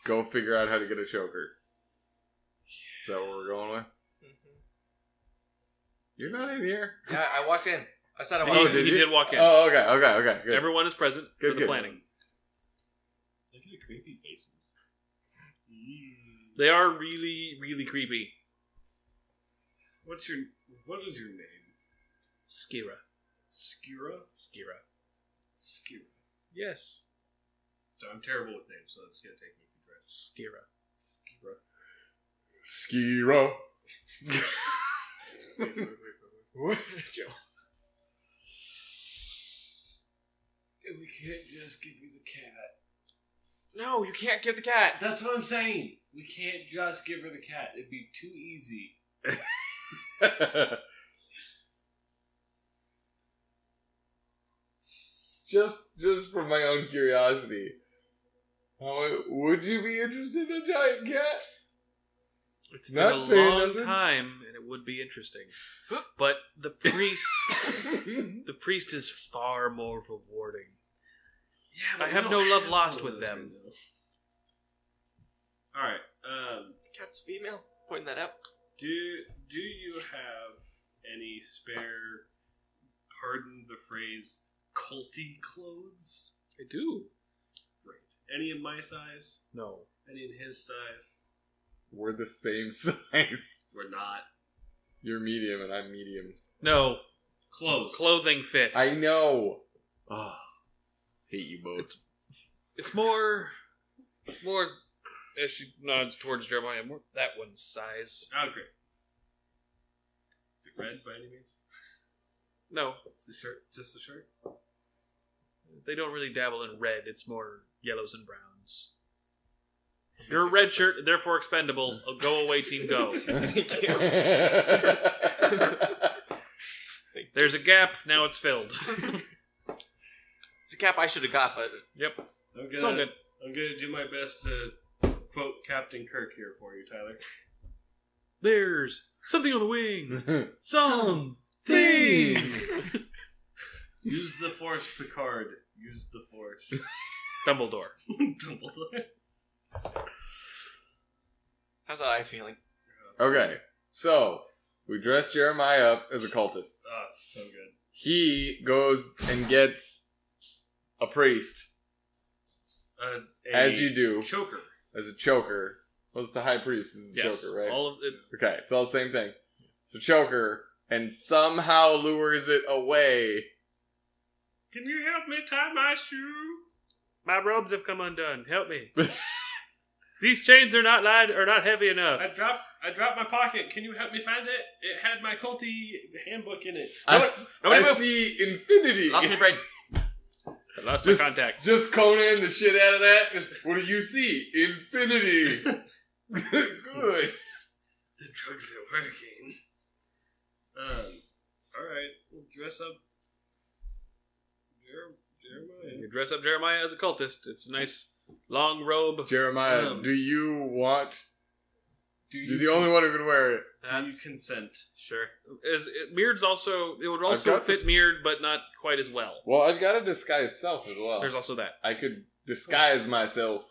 go figure out how to get a choker. Is that what we're going with? You're not in here. Yeah, I walked in. I said I He, walked in. did he you? did walk in. Oh, okay, good. Everyone is present Good, for the good. planning. Look at the creepy faces. They are really, really creepy. What is your name? Skira. Skira? Skira. Skira. Yes. So I'm terrible with names, so it's gonna take me a few tries. Skira. Skira. Skiro. What? Joe. We can't just give you the cat. No, you can't give the cat. That's what I'm saying. We can't just give her the cat. It'd be too easy. Just for my own curiosity, would you be interested in a giant cat? It's Not been a saying long nothing. time, and it would be interesting. But the priest, is far more rewarding. Yeah, I have no love lost with them. All right. Cat's female. Pointing that out. Do you have any spare? Pardon the phrase. Culty clothes? I do. Great. Any in my size? No. Any in his size? We're the same size. We're not. You're medium and I'm medium. No. Clothes. Clothing fit. I know. Oh, hate you both. It's more. As she nods towards Jeremiah, more that one's size. Oh, great. Is it red by any means? No, It's a shirt. Just a shirt. they don't really dabble in red. It's more yellows and browns. You're a red shirt, therefore expendable. Go away, team, go. There's a gap, now it's filled. It's a cap I should have got, but Yep, I'm it's all gonna good. do my best to quote Captain Kirk here for you, Tyler. There's something on the wing. Something. Use the Force, Picard. Use the Force. Dumbledore. Dumbledore. how's that eye feeling? Okay, so we dress Jeremiah up as a cultist. Oh, it's so good. He goes and gets a priest, as you do, Choker. as a choker. Well, it's the high priest is the Yes, choker, right? all of it. Okay, it's all the same thing. So choker, and somehow lures it away. Can you help me tie my shoe? My robes have come undone. Help me. These chains are not heavy enough. I dropped my pocket. Can you help me find it? It had my culty handbook in it. I see infinity. Lost me brain. I lost Just- my contact. Just Conan the shit out of that. Just, what do you see? Infinity. Good. The drugs are working. Alright. We'll dress up Jeremiah. You dress up Jeremiah as a cultist. It's a nice long robe. Jeremiah, Um, do you want? Do You're the only one who can wear it. Do you consent? Sure. Mirrod's also. It would I've also got fit this- Mirrod, but not quite as well. Well, I've got to disguise self as well. There's also that. I could disguise myself.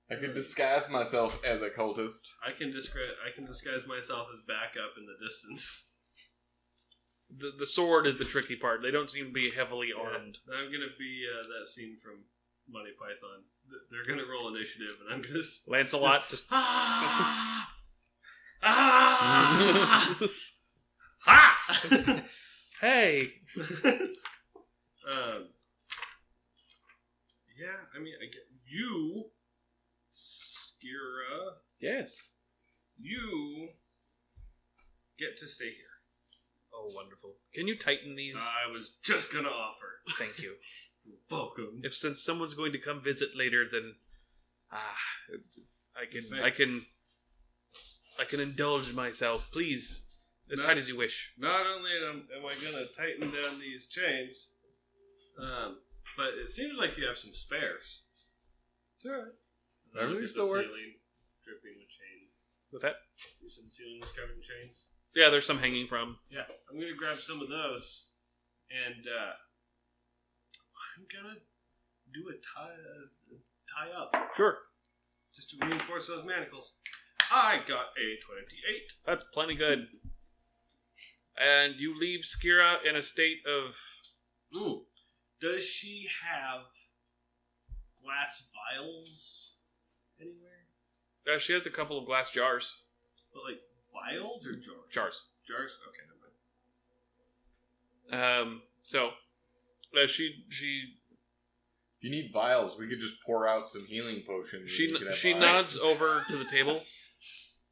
I could disguise myself as a cultist. I can disguise myself as backup in the distance. The sword is the tricky part. They don't seem to be heavily armed. I'm gonna be that scene from Monty Python. They're gonna roll initiative, and I'm gonna. Lancelot just. Ah! Ah! Ha! Hey! Yeah, I mean, I get you, Skira. Yes. You get to stay here. Oh, wonderful. Can you tighten these? I was just gonna offer. Thank you. Welcome. If since someone's going to come visit later, then I can indulge myself, please, as No. tight as you wish. Not only am I gonna tighten down these chains, but it seems like you have some spares. It's alright. And I look Everything at still the works. ceiling, dripping with chains. With that? You said the ceiling was covered in chains? Yeah, there's some hanging from. Yeah, I'm gonna grab some of those, and I'm gonna do a tie up, Sure. just to reinforce those manacles. I got a 28. That's plenty good. And you leave Skira in a state of... Ooh. Does she have glass vials anywhere? she has a couple of glass jars. But like vials or jars? Jars. Jars? Okay, never mind. So, she If you need vials, we could just pour out some healing potions. and you could have she vials. nods over to the table.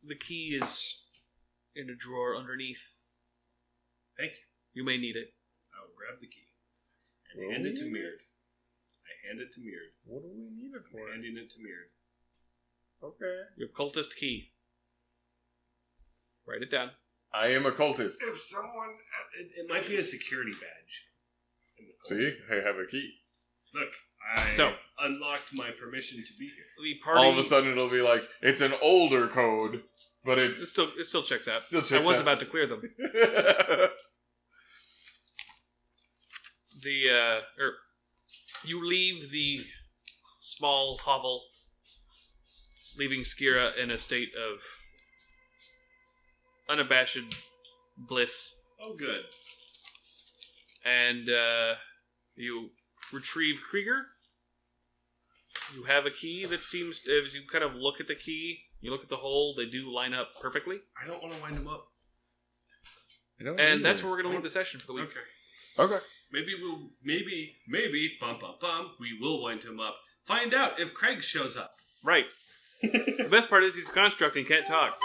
The key is in a drawer underneath. Thank you. You may need it. I will grab the key and hand it to Meard. I hand it to Meard. What do we need it for? Handing it to Meard. Okay. Your cultist key. Write it down. I am a cultist. If someone, it might be a security badge. In the cult. See, I have a key. Look, I So- unlocked my permission to be here. The party. All of a sudden, it'll be like it's an older code, but it it's still checks out. Still I checks was out. about to clear them. You leave the small hovel, leaving Skira in a state of unabashed bliss, Oh, good. and you retrieve Krieger. You have a key that seems, as you kind of look at the key, you look at the hole, they do line up perfectly, I don't want to wind him up. and that's where we're going to leave the session for the week. Okay. Okay. Maybe, bum, we will wind him up. Find out if Craig shows up. Right. The best part is he's a construct and can't talk.